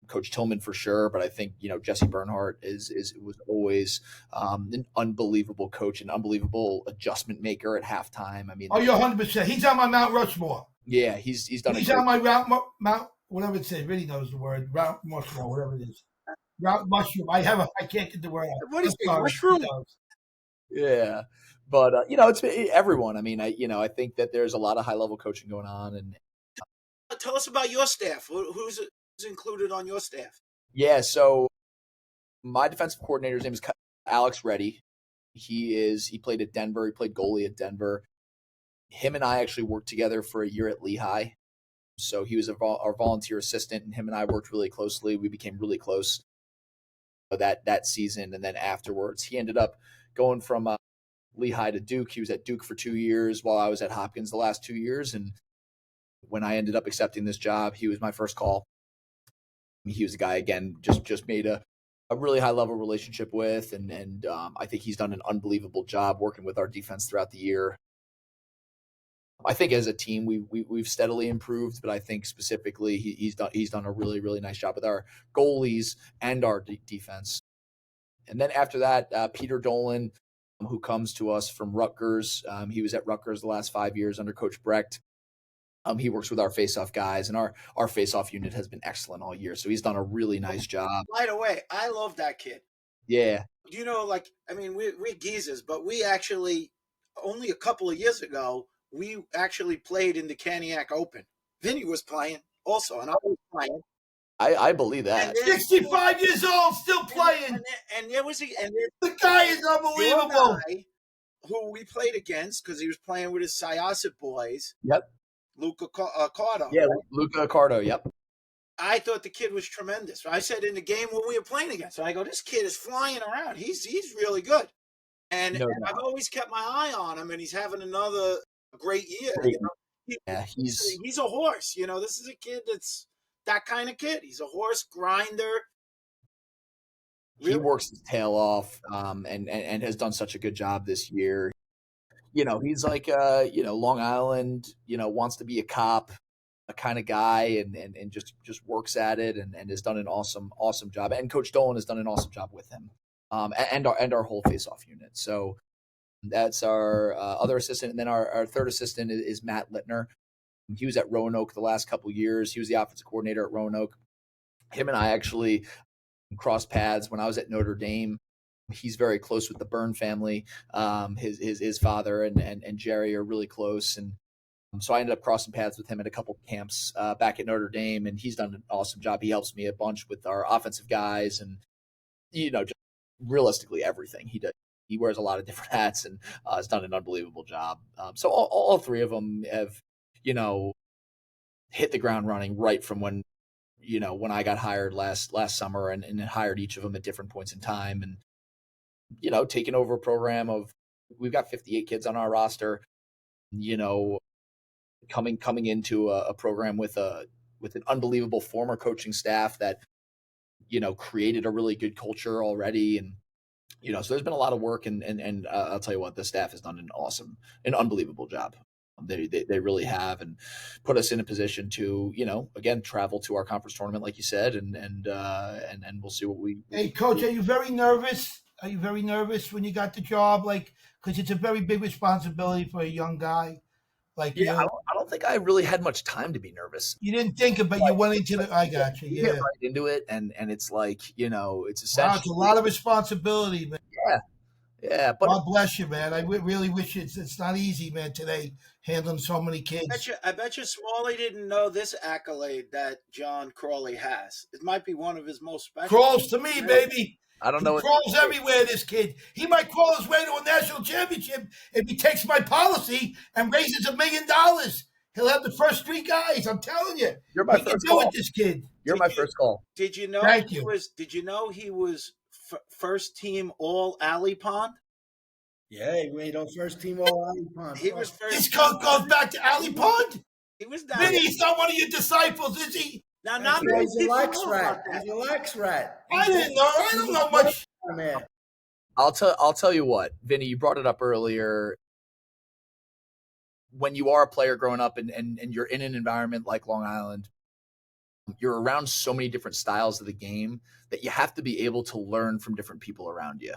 S4: Coach Tillman for sure, but I think Jesse Bernhardt was always an unbelievable coach, an unbelievable adjustment maker at halftime. I mean,
S1: you're 100%. He's on my Mount Rushmore.
S4: Yeah, he's done.
S1: He's on my Mount whatever it says. Really knows the word Mount Rushmore, whatever it is. Mount Mushroom. I can't get the word out.
S2: What is it? Mushroom?
S4: Yeah, but it's everyone. I mean, I think that there's a lot of high level coaching going on, and
S2: tell us about your staff. Who's included on your staff?
S4: Yeah, so my defensive coordinator's name is Alex Reddy. He played at Denver. He played goalie at Denver. Him and I actually worked together for a year at Lehigh. So he was our volunteer assistant, and him and I worked really closely. We became really close that season, and then afterwards, he ended up going from Lehigh to Duke. He was at Duke for 2 years while I was at Hopkins the last 2 years, and when I ended up accepting this job, he was my first call. He was a guy, again, just made a really high level relationship with, and I think he's done an unbelievable job working with our defense throughout the year. I think as a team we've steadily improved, but I think specifically he's done a really, really nice job with our goalies and our defense. And then after that, Peter Dolan, who comes to us from Rutgers, he was at Rutgers the last 5 years under Coach Brecht. He works with our face-off guys, and our face-off unit has been excellent all year. So he's done a really nice job.
S2: Right away, I love that kid.
S4: Yeah.
S2: We're geezers, but we actually, only a couple of years ago, we actually played in the Caniac Open. Vinny was playing also, and I was playing.
S4: I believe that.
S1: 65 years old, still playing.
S2: And there was
S1: the guy is unbelievable.
S2: Guy who we played against because he was playing with his Syosset boys.
S4: Yep.
S2: Luca Cardo.
S4: Yeah, right? Luca Cardo, yep.
S2: I thought the kid was tremendous. I said in the game when we were playing against him, I go, this kid is flying around. He's really good. And I've always kept my eye on him, and he's having another great year. He's a horse. This is a kid that's that kind of kid. He's a horse grinder.
S4: Really? He works his tail off and has done such a good job this year. He's like, Long Island, wants to be a cop, a kind of guy, and just works at it and has done an awesome job. And Coach Dolan has done an awesome job with him, and our whole face-off unit. So that's our other assistant. And then our third assistant is Matt Littner. He was at Roanoke the last couple of years. He was the offensive coordinator at Roanoke. Him and I actually crossed paths when I was at Notre Dame. He's very close with the Byrne family. His father and Jerry are really close, and So I ended up crossing paths with him at a couple camps back at Notre Dame, and he's done an awesome job. He helps me a bunch with our offensive guys and, just realistically everything he does. He wears a lot of different hats and has done an unbelievable job. So all three of them have, hit the ground running right from when I got hired last summer, and hired each of them at different points in time, and, taking over a program of, we've got 58 kids on our roster, coming into a program with an unbelievable former coaching staff that, created a really good culture already. And, so there's been a lot of work, and I'll tell you what, the staff has done an unbelievable job. They really have, and put us in a position to, again, travel to our conference tournament, like you said, and we'll see what we.
S1: Hey, Coach, are you very nervous? Are you very nervous when you got the job? Like, because it's a very big responsibility for a young guy. Like,
S4: Yeah, I don't think I really had much time to be nervous.
S1: you didn't think it, but you went into the. I got you.
S4: You
S1: Yeah,
S4: get right into it, and it's like, it's
S1: wow,
S4: essentially.
S1: it's a lot of responsibility, man.
S4: Yeah, but
S1: God bless you, man. I really wish it's not easy, man. Today, handling so many kids.
S2: I bet you Smalley didn't know this accolade that John Crawley has. It might be one of his most special.
S1: Crawls to me, baby.
S4: I don't
S1: He
S4: know.
S1: crawls everywhere, this kid. He might crawl his way to a national championship if he takes my policy and raises $1 million. He'll have the first 3 guys. I'm telling you.
S4: You're my
S1: He can
S4: first
S1: do
S4: call.
S1: it, this kid.
S4: You're my first call.
S2: Did you know
S1: Thank
S2: he
S1: you.
S2: was? Did you know he was first team All Alley Pond?
S3: Yeah, he made our first team all Alley Pond.
S2: He was
S1: This
S2: first.
S1: coach goes back to Alley Pond.
S2: He was down.
S1: Vinny, he's not one of your disciples, is he?
S2: Now, not
S3: Yeah,
S2: many
S3: he's a
S2: people
S3: lax
S2: know
S3: rat.
S2: about that.
S3: He's a lax rat.
S1: I didn't know. I don't know much.
S3: Man.
S4: I'll tell you what, Vinny, you brought it up earlier. When you are a player growing up and you're in an environment like Long Island, you're around so many different styles of the game that you have to be able to learn from different people around you.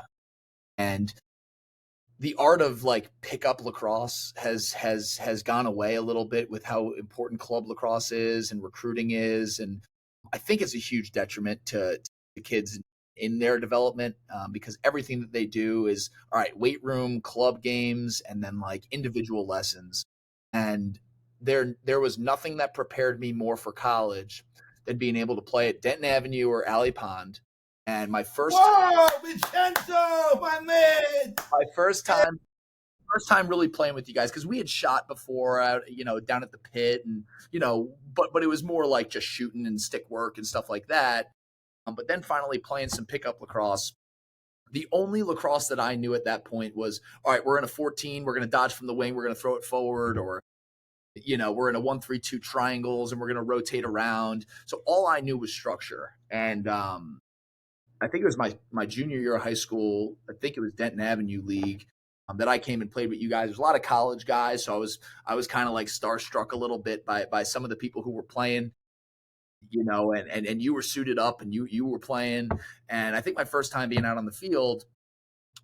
S4: And the art of like pickup lacrosse has gone away a little bit with how important club lacrosse is and recruiting is. And I think it's a huge detriment to kids in their development, because everything that they do is, all right, weight room, club games, and then like individual lessons. And there was nothing that prepared me more for college than being able to play at Denton Avenue or Alley Pond. And my first
S1: Vincenzo, my man.
S4: first time really playing with you guys, because we had shot before out, down at the pit, and but it was more like just shooting and stick work and stuff like that. But then finally playing some pickup lacrosse. The only lacrosse that I knew at that point was, all right, we're in a 14, we're going to dodge from the wing, we're going to throw it forward, or we're in a 1-3-2 triangles and we're going to rotate around. So all I knew was structure. And I think it was my junior year of high school. I think it was Denton Avenue League that I came and played with you guys. There's a lot of college guys, so I was kind of like starstruck a little bit by some of the people who were playing, and you were suited up and you were playing. And I think my first time being out on the field,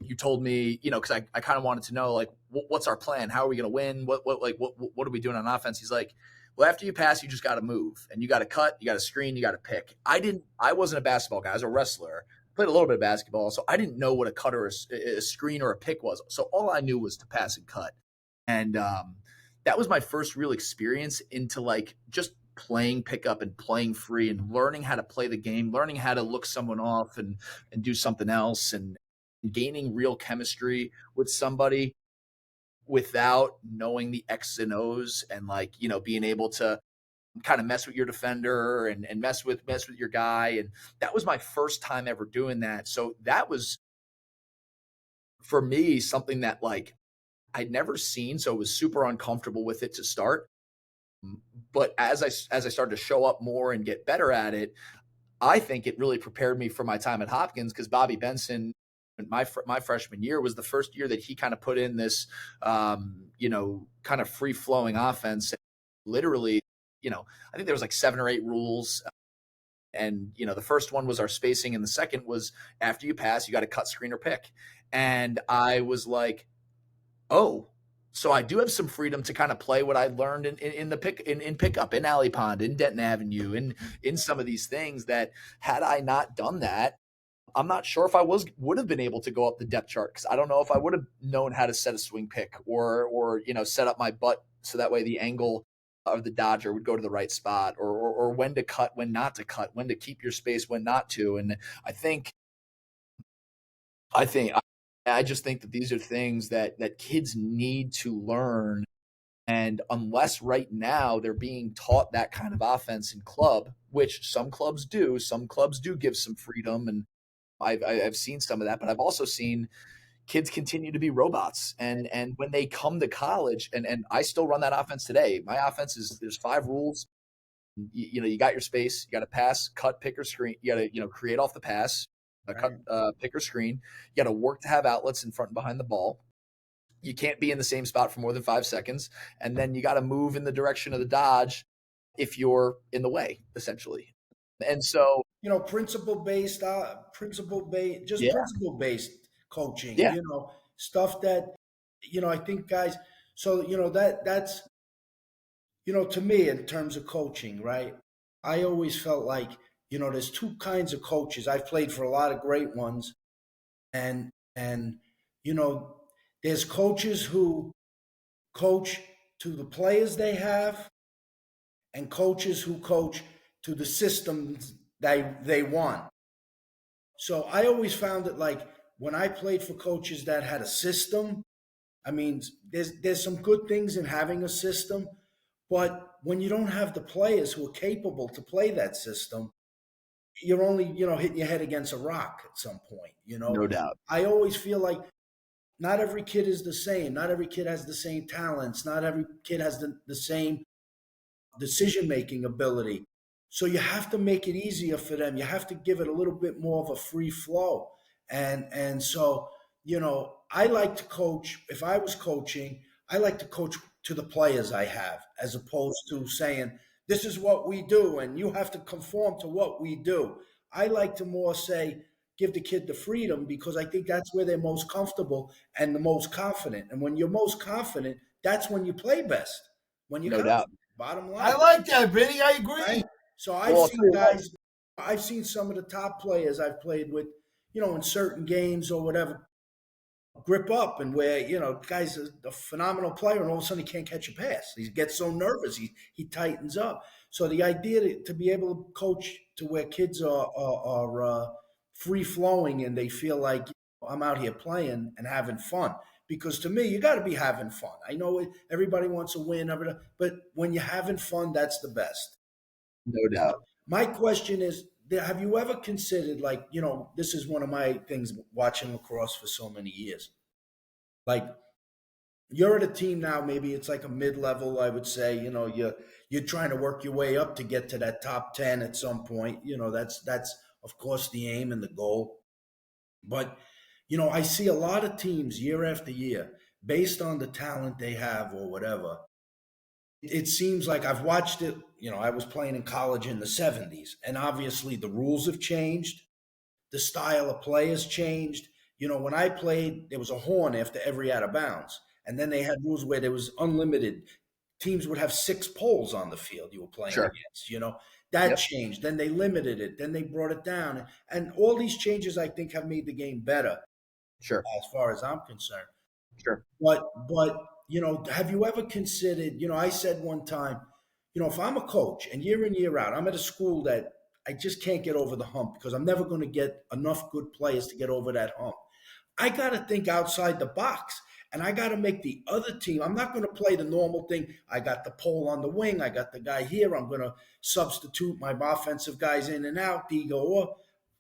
S4: you told me, because I kind of wanted to know, like, what's our plan? How are we going to win? What are we doing on offense? He's like, well, after you pass, you just got to move, and you got to cut, you got to screen, you got to pick. I wasn't a basketball guy. I was a wrestler. Played a little bit of basketball, so I didn't know what a cut or a screen or a pick was. So all I knew was to pass and cut. And that was my first real experience into like just playing pickup and playing free and learning how to play the game, learning how to look someone off and do something else, and gaining real chemistry with somebody without knowing the X's and O's, and like, being able to kind of mess with your defender and mess with your guy. And that was my first time ever doing that. So that was, for me, something that like I'd never seen. So it was super uncomfortable with it to start. But as I started to show up more and get better at it, I think it really prepared me for my time at Hopkins, because Bobby Benson, my freshman year, was the first year that he kind of put in this, kind of free flowing offense. Literally, I think there was like 7 or 8 rules. And, the first one was our spacing. And the second was, after you pass, you got to cut, screen, or pick. And I was like, oh, so I do have some freedom to kind of play what I learned in pickup, in Alley Pond, in Denton Avenue, in some of these things that, had I not done that, I'm not sure if I would have been able to go up the depth chart, because I don't know if I would have known how to set a swing pick or set up my butt so that way the angle of the dodger would go to the right spot, or when to cut, when not to cut, when to keep your space, when not to. And I think I think I just think that these are things that kids need to learn. And unless right now they're being taught that kind of offense in club, which some clubs do give some freedom, and I've seen some of that, but I've also seen kids continue to be robots. And when they come to college, and I still run that offense today. My offense is there's 5 rules. You got your space, you got to pass, cut, pick, or screen. You got to create off the pass, cut, pick, or screen. You got to work to have outlets in front and behind the ball. You can't be in the same spot for more than 5 seconds, and then you got to move in the direction of the dodge if you're in the way, essentially. And so,
S3: principle based,
S4: yeah,
S3: principle based coaching.
S4: yeah,
S3: Stuff that I think guys. So that's to me in terms of coaching, right? I always felt like there's two kinds of coaches. I've played for a lot of great ones, and you know there's coaches who coach to the players they have, and coaches who coach to the systems they want. So I always found it like when I played for coaches that had a system. I mean, there's some good things in having a system, but when you don't have the players who are capable to play that system, you're only hitting your head against a rock at some point.
S4: no doubt,
S3: I always feel like not every kid is the same. Not every kid has the same talents. Not every kid has the same decision-making ability. So you have to make it easier for them. You have to give it a little bit more of a free flow. And so, I like to coach. If I was coaching, I like to coach to the players I have, as opposed to saying, this is what we do, and you have to conform to what we do. I like to more say, give the kid the freedom, because I think that's where they're most comfortable and the most confident. And when you're most confident, that's when you play best. When you're
S4: no
S3: confident.
S4: doubt.
S3: Bottom line.
S1: I like that, Vinny. I agree.
S3: Right? So
S4: Well,
S3: I've seen some of the top players I've played with, in certain games or whatever, grip up, and where, guy's a phenomenal player, and all of a sudden he can't catch a pass. He gets so nervous, he tightens up. So the idea to be able to coach to where kids are free flowing, and they feel like I'm out here playing and having fun. Because to me, you got to be having fun. I know everybody wants to win, but when you're having fun, that's the best.
S4: no doubt.
S3: My question is, have you ever considered, like, this is one of my things watching lacrosse for so many years. Like, you're at a team now, maybe it's like a mid-level, I would say, you're trying to work your way up to get to that top 10 at some point. That's of course the aim and the goal. But I see a lot of teams year after year, based on the talent they have or whatever. It seems like I've watched it. I was playing in college in the 70s, and obviously the rules have changed. The style of play has changed. When I played, there was a horn after every out of bounds. And then they had rules where there was unlimited. Teams would have 6 poles on the field you were playing
S4: Sure.
S3: against. That
S4: Yep.
S3: changed. Then they limited it. Then they brought it down. And all these changes, I think, have made the game better
S4: Sure.
S3: as far as I'm concerned.
S4: Sure.
S3: But have you ever considered, I said one time, if I'm a coach and year in, year out, I'm at a school that I just can't get over the hump, because I'm never going to get enough good players to get over that hump. I got to think outside the box, and I got to make the other team. I'm not going to play the normal thing. I got the pole on the wing. I got the guy here. I'm going to substitute my offensive guys in and out, or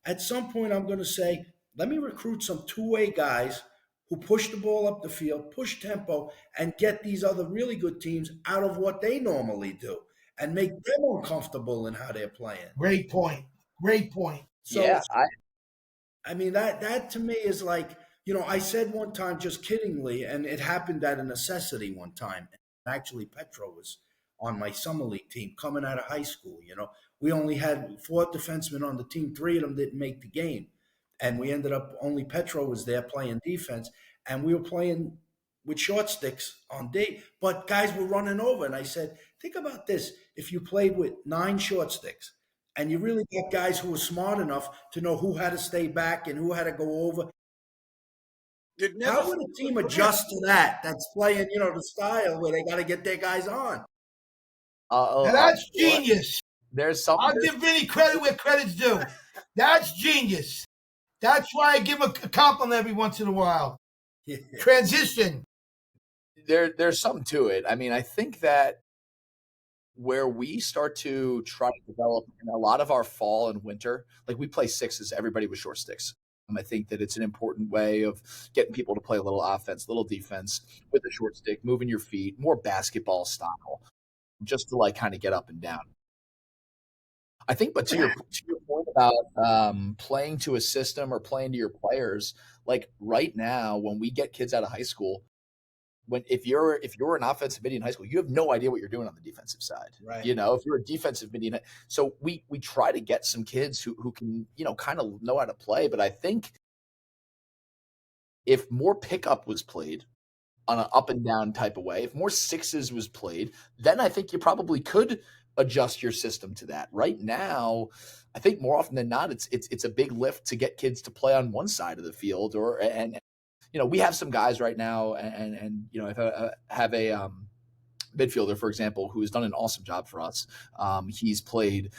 S3: at some point I'm going to say, let me recruit some two-way guys who push the ball up the field, push tempo, and get these other really good teams out of what they normally do and make them uncomfortable in how they're playing.
S1: Great point. Great point.
S3: So,
S4: Yeah,
S3: I mean, that to me is like, I said one time just kiddingly, and it happened at a necessity one time. Actually, Petro was on my summer league team coming out of high school. We only had 4 defensemen on the team. 3 of them didn't make the game. And we ended up, only Petro was there playing defense. And we were playing with short sticks on D, but guys were running over. And I said, think about this. If you played with 9 short sticks, and you really got guys who were smart enough to know who had to stay back and who had to go over,
S2: You'd never.
S3: How would a team adjust to that? That's playing, the style where they got to get their guys on.
S1: Now that's genius.
S4: There's something.
S1: I'll give Vinny credit where credit's due. That's genius. That's why I give him a compliment every once in a while. Transition.
S4: There's something to it. I mean, I think that where we start to try to develop in a lot of our fall and winter, like we play sixes, everybody with short sticks. I think that it's an important way of getting people to play a little offense, little defense with a short stick, moving your feet, more basketball style, just to like kind of get up and down. I think, but to your point about playing to a system or playing to your players, like right now, when we get kids out of high school, if you're an offensive mid in high school, you have no idea what you're doing on the defensive side.
S3: Right.
S4: If you're a defensive mid, so we try to get some kids who can kind of know how to play. But I think if more pickup was played on an up and down type of way, if more sixes was played, then I think you probably could adjust your system to that. Right now, I think more often than not, it's a big lift to get kids to play on one side of the field, and we have some guys right now, and if I have a midfielder, for example, who has done an awesome job for us. He's played,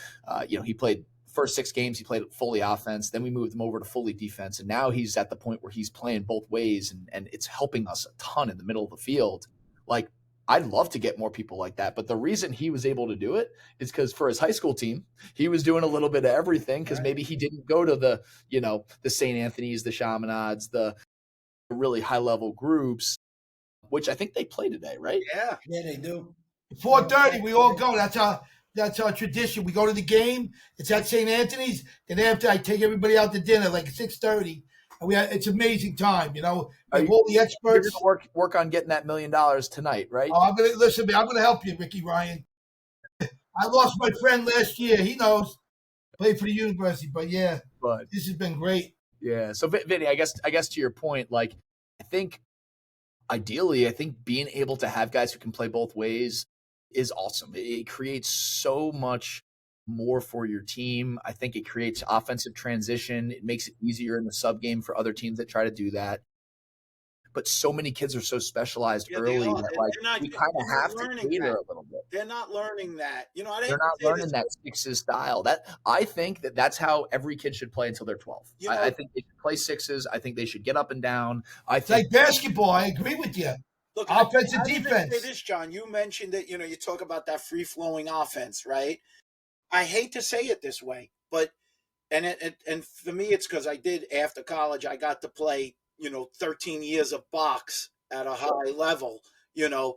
S4: he played first 6 games, he played fully offense. Then we moved him over to fully defense, and now he's at the point where he's playing both ways, and it's helping us a ton in the middle of the field. Like, I'd love to get more people like that, but the reason he was able to do it is because for his high school team, he was doing a little bit of everything because maybe he didn't go to the St. Anthony's, the Chaminades, the really high level groups, which I think they play today, right?
S3: Yeah, they do.
S1: 4:30, we all go. That's our tradition. We go to the game. It's at St. Anthony's. Then after, I take everybody out to dinner, like 6:30. And it's amazing time, all the experts.
S4: You're gonna work on getting that $1 million tonight, right?
S1: Oh, I'm gonna help you, Ricky Ryan. I lost my friend last year. He knows. Played for the university, but this has been great.
S4: Yeah. So, Vinny, I guess to your point, like, I think ideally, being able to have guys who can play both ways is awesome. It creates so much more for your team. I think it creates offensive transition. It makes it easier in the sub game for other teams that try to do that. But so many kids are so specialized early that we kind of have to cater a little bit.
S2: They're not learning that.
S4: They're not learning that sixes style. I think that's how every kid should play until they're 12. I think they should play sixes. I think they should get up and down.
S1: It's like basketball. I agree with you.
S2: Look,
S1: offense and defense.
S2: Say this, John. You mentioned that you talk about that free flowing offense, right? I hate to say it this way, but and for me, it's because I did after college. I got to play 13 years of box at a high level. The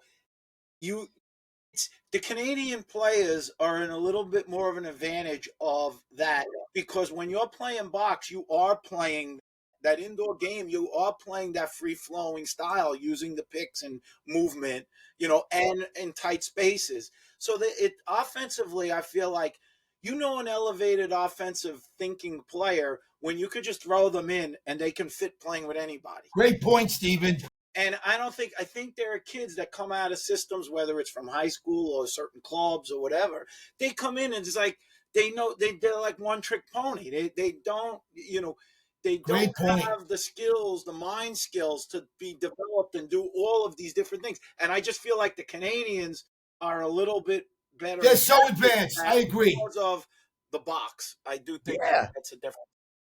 S2: Canadian players are in a little bit more of an advantage of that because when you're playing box, you are playing that indoor game. You are playing that free flowing style using the picks and movement, and in tight spaces. So that offensively, I feel like an elevated offensive thinking player when you could just throw them in and they can fit playing with anybody.
S1: Great point, Steven.
S2: And I think there are kids that come out of systems, whether it's from high school or certain clubs or whatever, they come in and it's like, they're like one trick pony. They don't have the skills, the mind skills to be developed and do all of these different things. And I just feel like the Canadians are a little bit better.
S1: They're so advanced. I agree.
S2: Because of the box. I do think that's a difference.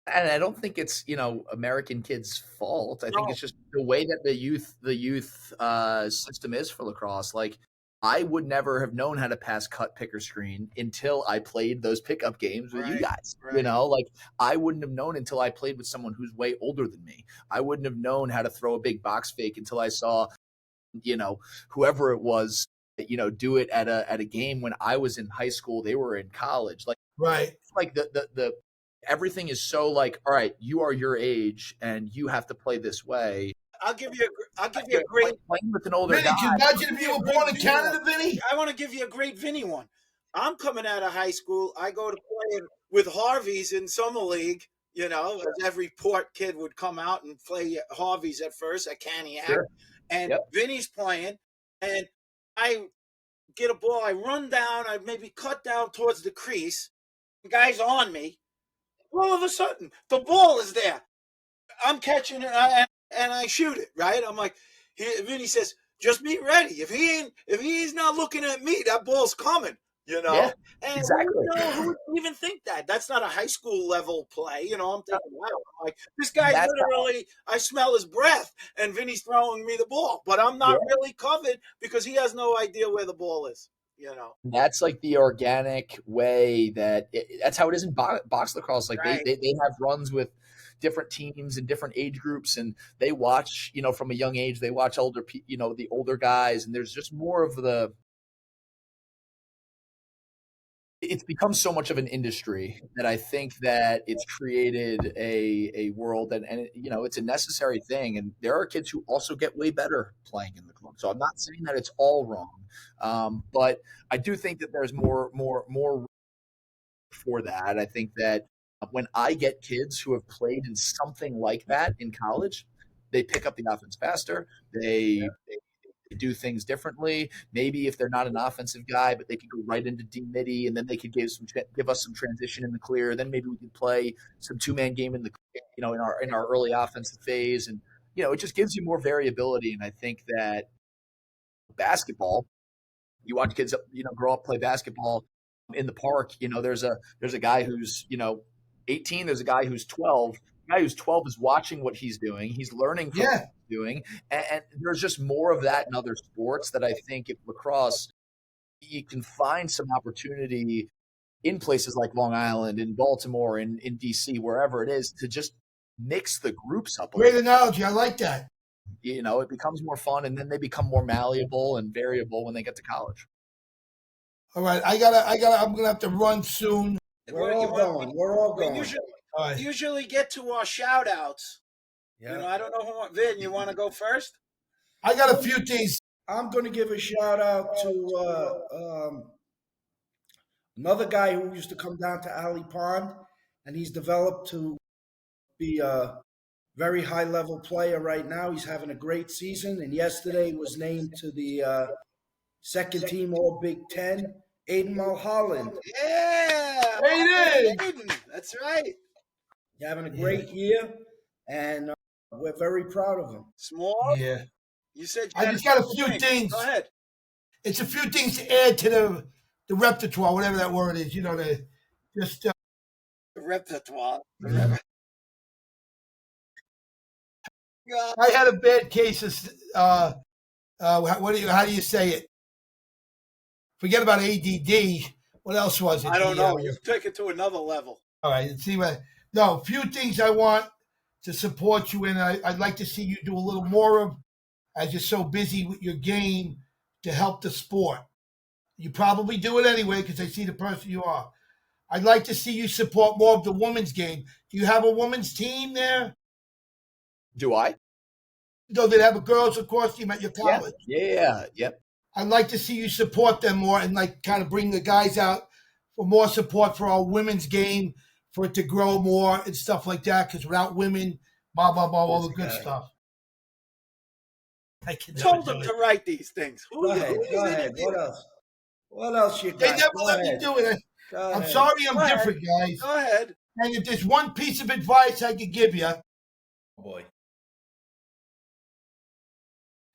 S4: And I don't think it's American kids' fault. I think it's just the way that the youth system is for lacrosse. Like, I would never have known how to pass, cut, pick, or screen until I played those pickup games with you guys.
S2: Right.
S4: Like, I wouldn't have known until I played with someone who's way older than me. I wouldn't have known how to throw a big box fake until I saw, whoever it was, do it at a game when I was in high school. They were in college. Like,
S1: right.
S4: Like the everything is so like, all right, you are your age and you have to play this way.
S2: I'll give you a great
S4: playing with an older
S1: Vinny,
S4: guy.
S1: can you imagine if you were born in Canada, Vinny?
S2: I want to give you a great Vinny one. I'm coming out of high school. I go to play with Harveys in summer league. As every port kid would come out and play Harveys at first at Caniac.
S4: Sure.
S2: And Vinny's playing, and I get a ball. I run down. I maybe cut down towards the crease. The guy's on me. All of a sudden, the ball is there. I'm catching it, and and I shoot it, right? I'm like, Vinny says, just be ready. If he's not looking at me, that ball's coming, you know?
S4: Yeah,
S2: And
S4: exactly.
S2: who would even think that? That's not a high school level play, you know? I'm thinking, wow, I'm like, this guy's
S4: That's
S2: literally, I smell his breath, and Vinny's throwing me the ball, but I'm not really covered because he has no idea where the ball is, you know?
S4: That's like the organic way that's how it is in box lacrosse. Like
S2: Right.
S4: they have runs with different teams and different age groups, and they watch, from a young age, they watch the older guys, and there's just more of it's become so much of an industry that I think that it's created a world, and it's a necessary thing. And there are kids who also get way better playing in the club. So I'm not saying that it's all wrong, but I do think that there's more for that. I think that when I get kids who have played in something like that in college, they pick up the offense faster. They do things differently. Maybe if they're not an offensive guy, but they could go right into D midi, and then they could give us some transition in the clear. Then maybe we could play some 2-man game in the in our early offensive phase, and it just gives you more variability. And I think that basketball, you watch kids grow up, play basketball in the park. There's a guy who's 18. There's a guy who's 12. The guy who's 12 is watching what he's doing. He's learning from what he's doing, and there's just more of that in other sports that I think if lacrosse, you can find some opportunity in places like Long Island, in Baltimore, in DC, wherever it is, to just mix the groups up.
S1: Great analogy. I like that.
S4: It becomes more fun, and then they become more malleable and variable when they get to college.
S1: All right, I'm gonna have to run soon.
S3: We're all going. We're all going.
S2: We usually get to our shout outs.
S3: Yeah.
S2: I don't know Vin, you want to go first?
S1: I got a few things.
S3: I'm going to give a shout out to another guy who used to come down to Alley Pond, and he's developed to be a very high level player right now. He's having a great season, and yesterday was named to the second team All Big Ten. Aiden Mulholland.
S2: Yeah, Aiden. That's right.
S3: He's having a great year, and we're very proud of him.
S2: Small.
S1: Yeah.
S2: You said
S1: I just got a few things.
S2: Go ahead.
S1: It's a few things to add to the repertoire, whatever that word is. The
S2: repertoire.
S1: I had a bad case of how do you say it? Forget about ADD. What else was it?
S2: I don't know. You take it to another level.
S1: All right. A few things I want to support you in. I'd like to see you do a little more of, as you're so busy with your game, to help the sport. You probably do it anyway because I see the person you are. I'd like to see you support more of the women's game. Do you have a women's team there?
S4: Do I?
S1: No, they have a girls' lacrosse team at your college.
S4: Yeah. Yep.
S1: I'd like to see you support them more and kind of bring the guys out for more support for our women's game, for it to grow more and stuff like that. Because without women, blah, blah, blah, all the good stuff.
S2: I told them to write these things.
S3: Go ahead. What else? What else you got?
S1: They never let me do it. I'm sorry I'm different, guys.
S2: Go ahead.
S1: And if there's one piece of advice I could give you. Oh,
S3: boy.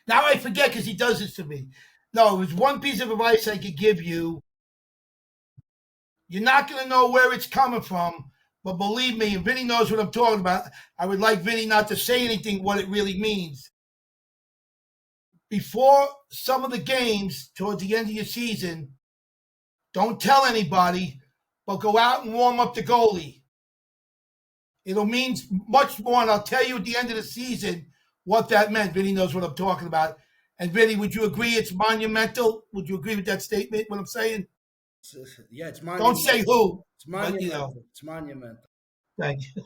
S1: Now I forget because he does this to me. No, it was one piece of advice I could give you. You're not going to know where it's coming from, but believe me, and Vinny knows what I'm talking about. I would like Vinny not to say anything what it really means. Before some of the games, towards the end of your season, don't tell anybody, but go out and warm up the goalie. It'll mean much more, and I'll tell you at the end of the season what that meant. Vinny knows what I'm talking about. And Vinny, would you agree it's monumental? Would you agree with that statement, what I'm saying?
S3: Yeah, it's monumental.
S1: Don't say who.
S3: It's monumental. It's monumental.
S1: Thank you.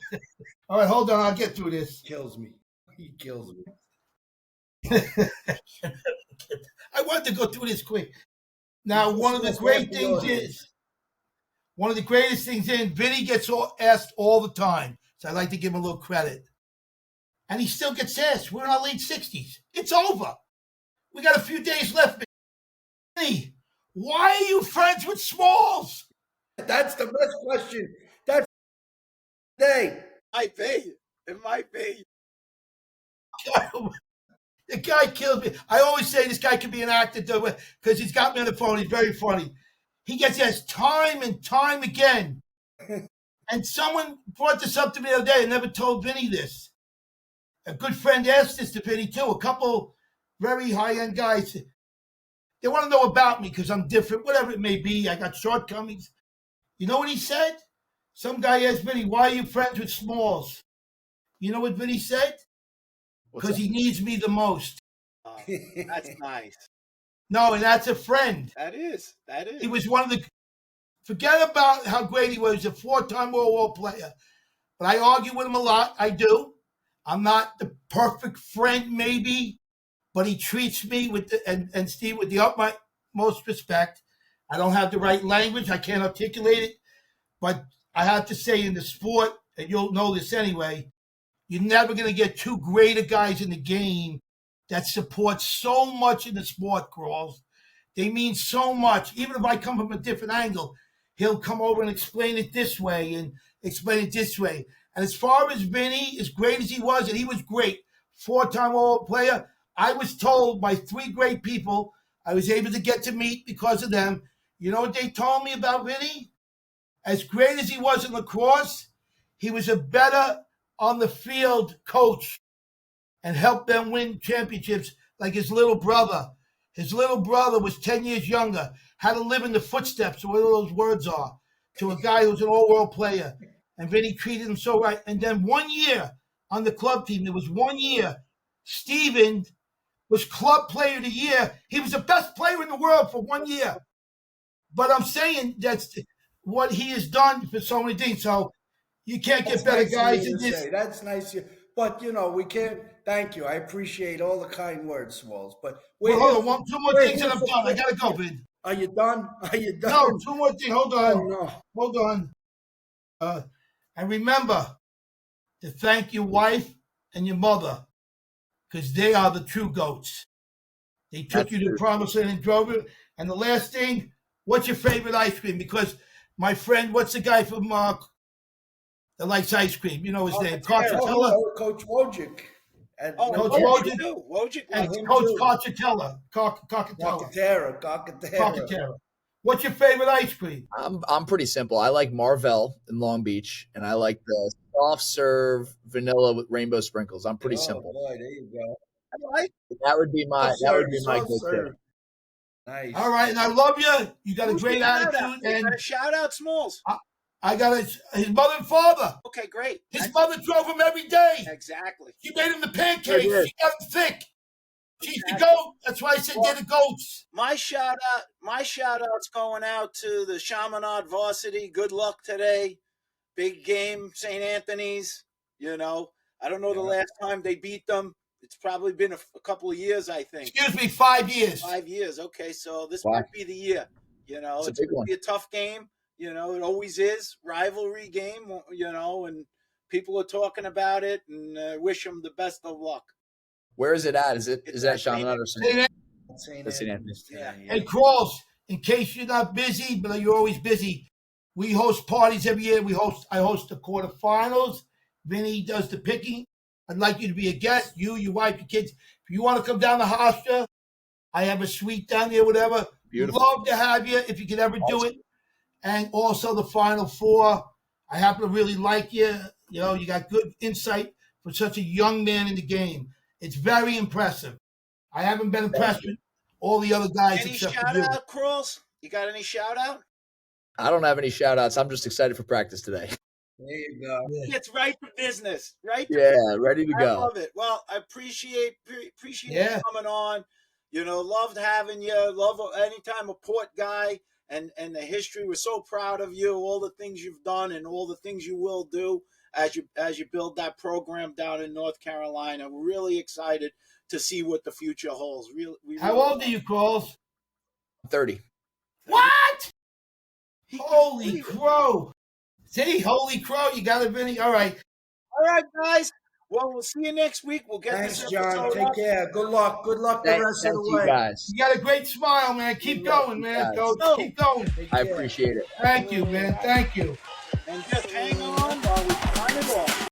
S1: All right, hold on. I'll get through this.
S3: Kills me. He kills me.
S1: I wanted to go through this quick. Now, one of the greatest things is, Vinny gets asked all the time. So I'd like to give him a little credit. And he still gets asked. We're in our late 60s. It's over. We got a few days left. Vinny, why are you friends with Smalls?
S3: That's the best question. That's the day.
S2: It might be.
S1: The guy kills me. I always say this guy could be an actor because he's got me on the phone. He's very funny. He gets asked time and time again. And someone brought this up to me the other day. I never told Vinny this. A good friend asked this to Vinny too. A couple very high-end guys. They want to know about me because I'm different, whatever it may be. I got shortcomings. You know what he said? Some guy asked Vinny, why are you friends with Smalls? You know what Vinny said? Because he needs me the most.
S2: That's nice.
S1: No, and that's a friend.
S2: That is.
S1: He was one of the. Forget about how great he was. He's a 4-time World War player. But I argue with him a lot. I do. I'm not the perfect friend, maybe, but he treats me with and Steve with the utmost respect. I don't have the right language. I can't articulate it. But I have to say in the sport, and you'll know this anyway, you're never going to get two greater guys in the game that support so much in the sport, Crawls. They mean so much. Even if I come from a different angle, he'll come over and explain it this way and explain it this way. And as far as Vinny, as great as he was, and he was great, 4-time All player, I was told by 3 great people I was able to get to meet because of them. You know what they told me about Vinny? As great as he was in lacrosse, he was a better on the field coach and helped them win championships like his little brother. His little brother was 10 years younger, had to live in the footsteps, or whatever those words are, to a guy who's an all-world player. And Vinny treated him so right. And then 1 year on the club team, there was 1 year, Steven was club player of the year. He was the best player in the world for 1 year. But I'm saying that's what he has done for so many things. So you can't get better guys than this.
S3: That's nice. But, we can't. Thank you. I appreciate all the kind words, Smalls. But
S1: hold on. 2 more things and I'm done. I got to go, Vin.
S3: Are you done?
S1: No, 2 more things. Hold on.
S3: Oh, no.
S1: Hold on. And remember to thank your wife and your mother because they are the true goats. They took you to promised land and drove you. And the last thing, what's your favorite ice cream? Because my friend, what's the guy from that likes ice cream? You know his name, Carchatella.
S3: Coach Wojcik.
S1: Coach Wojcik and Coach Carchatella. Carchatella. What's your favorite ice cream?
S4: I'm pretty simple. I like Marvell in Long Beach, and I like the soft serve vanilla with rainbow sprinkles. I'm pretty simple.
S3: Boy, there you go.
S4: That would be my go-to.
S3: Nice.
S1: All right, and I love you. You got a great attitude. And
S2: shout out Smalls.
S1: I got his mother and father.
S2: Okay, great.
S1: His mother drove him every day.
S2: Exactly.
S1: She made him the pancakes. She got him thick. She's the goat. That's why I said they're the goats.
S2: My shout out's going out to the Chaminade varsity. Good luck today. Big game, St. Anthony's. I don't know the last time they beat them. It's probably been a couple of years, I think.
S1: Excuse me, 5 years.
S2: 5 years. Okay, so this might be the year. It's going to be a tough game. It always is. Rivalry game, and people are talking about it, and wish them the best of luck.
S4: Where is it at? Is that Chaminade or St.
S3: Anthony's?
S2: Yeah.
S1: Hey, Crawls, in case you're not busy, but you're always busy, we host parties every year. I host the quarterfinals. Vinny does the picking. I'd like you to be a guest. You, your wife, your kids. If you want to come down to Hofstra, I have a suite down there, whatever.
S4: Beautiful.
S1: Love to have you if you could ever do it. And also the Final Four. I happen to really like you. You got good insight for such a young man in the game. It's very impressive. I haven't been impressed with all the other guys
S2: Any
S1: except
S2: shout
S1: for you.
S2: out, Crawls? You got any shout out?
S4: I don't have any shout outs. I'm just excited for practice today.
S3: There you go.
S2: It's right for business, right?
S4: Ready to go.
S2: I love it. Well, I appreciate you coming on. Loved having you. Love anytime a Port guy and the history. We're so proud of you, all the things you've done and all the things you will do as you build that program down in North Carolina. We're really excited to see what the future holds.
S1: How old are you, Crawls?
S4: 30.
S1: What? Holy crow. See, holy crow, you got it, Vinny. All right,
S2: guys. Well, we'll see you next week. We'll get
S3: Thanks,
S2: this
S3: John. Take care. Good luck. Good luck the rest of the way.
S4: You guys.
S1: you got a great smile, man. Keep going, man. Coach. Keep going.
S4: I appreciate it.
S1: Thank you, man. Thank you.
S2: And just hang on.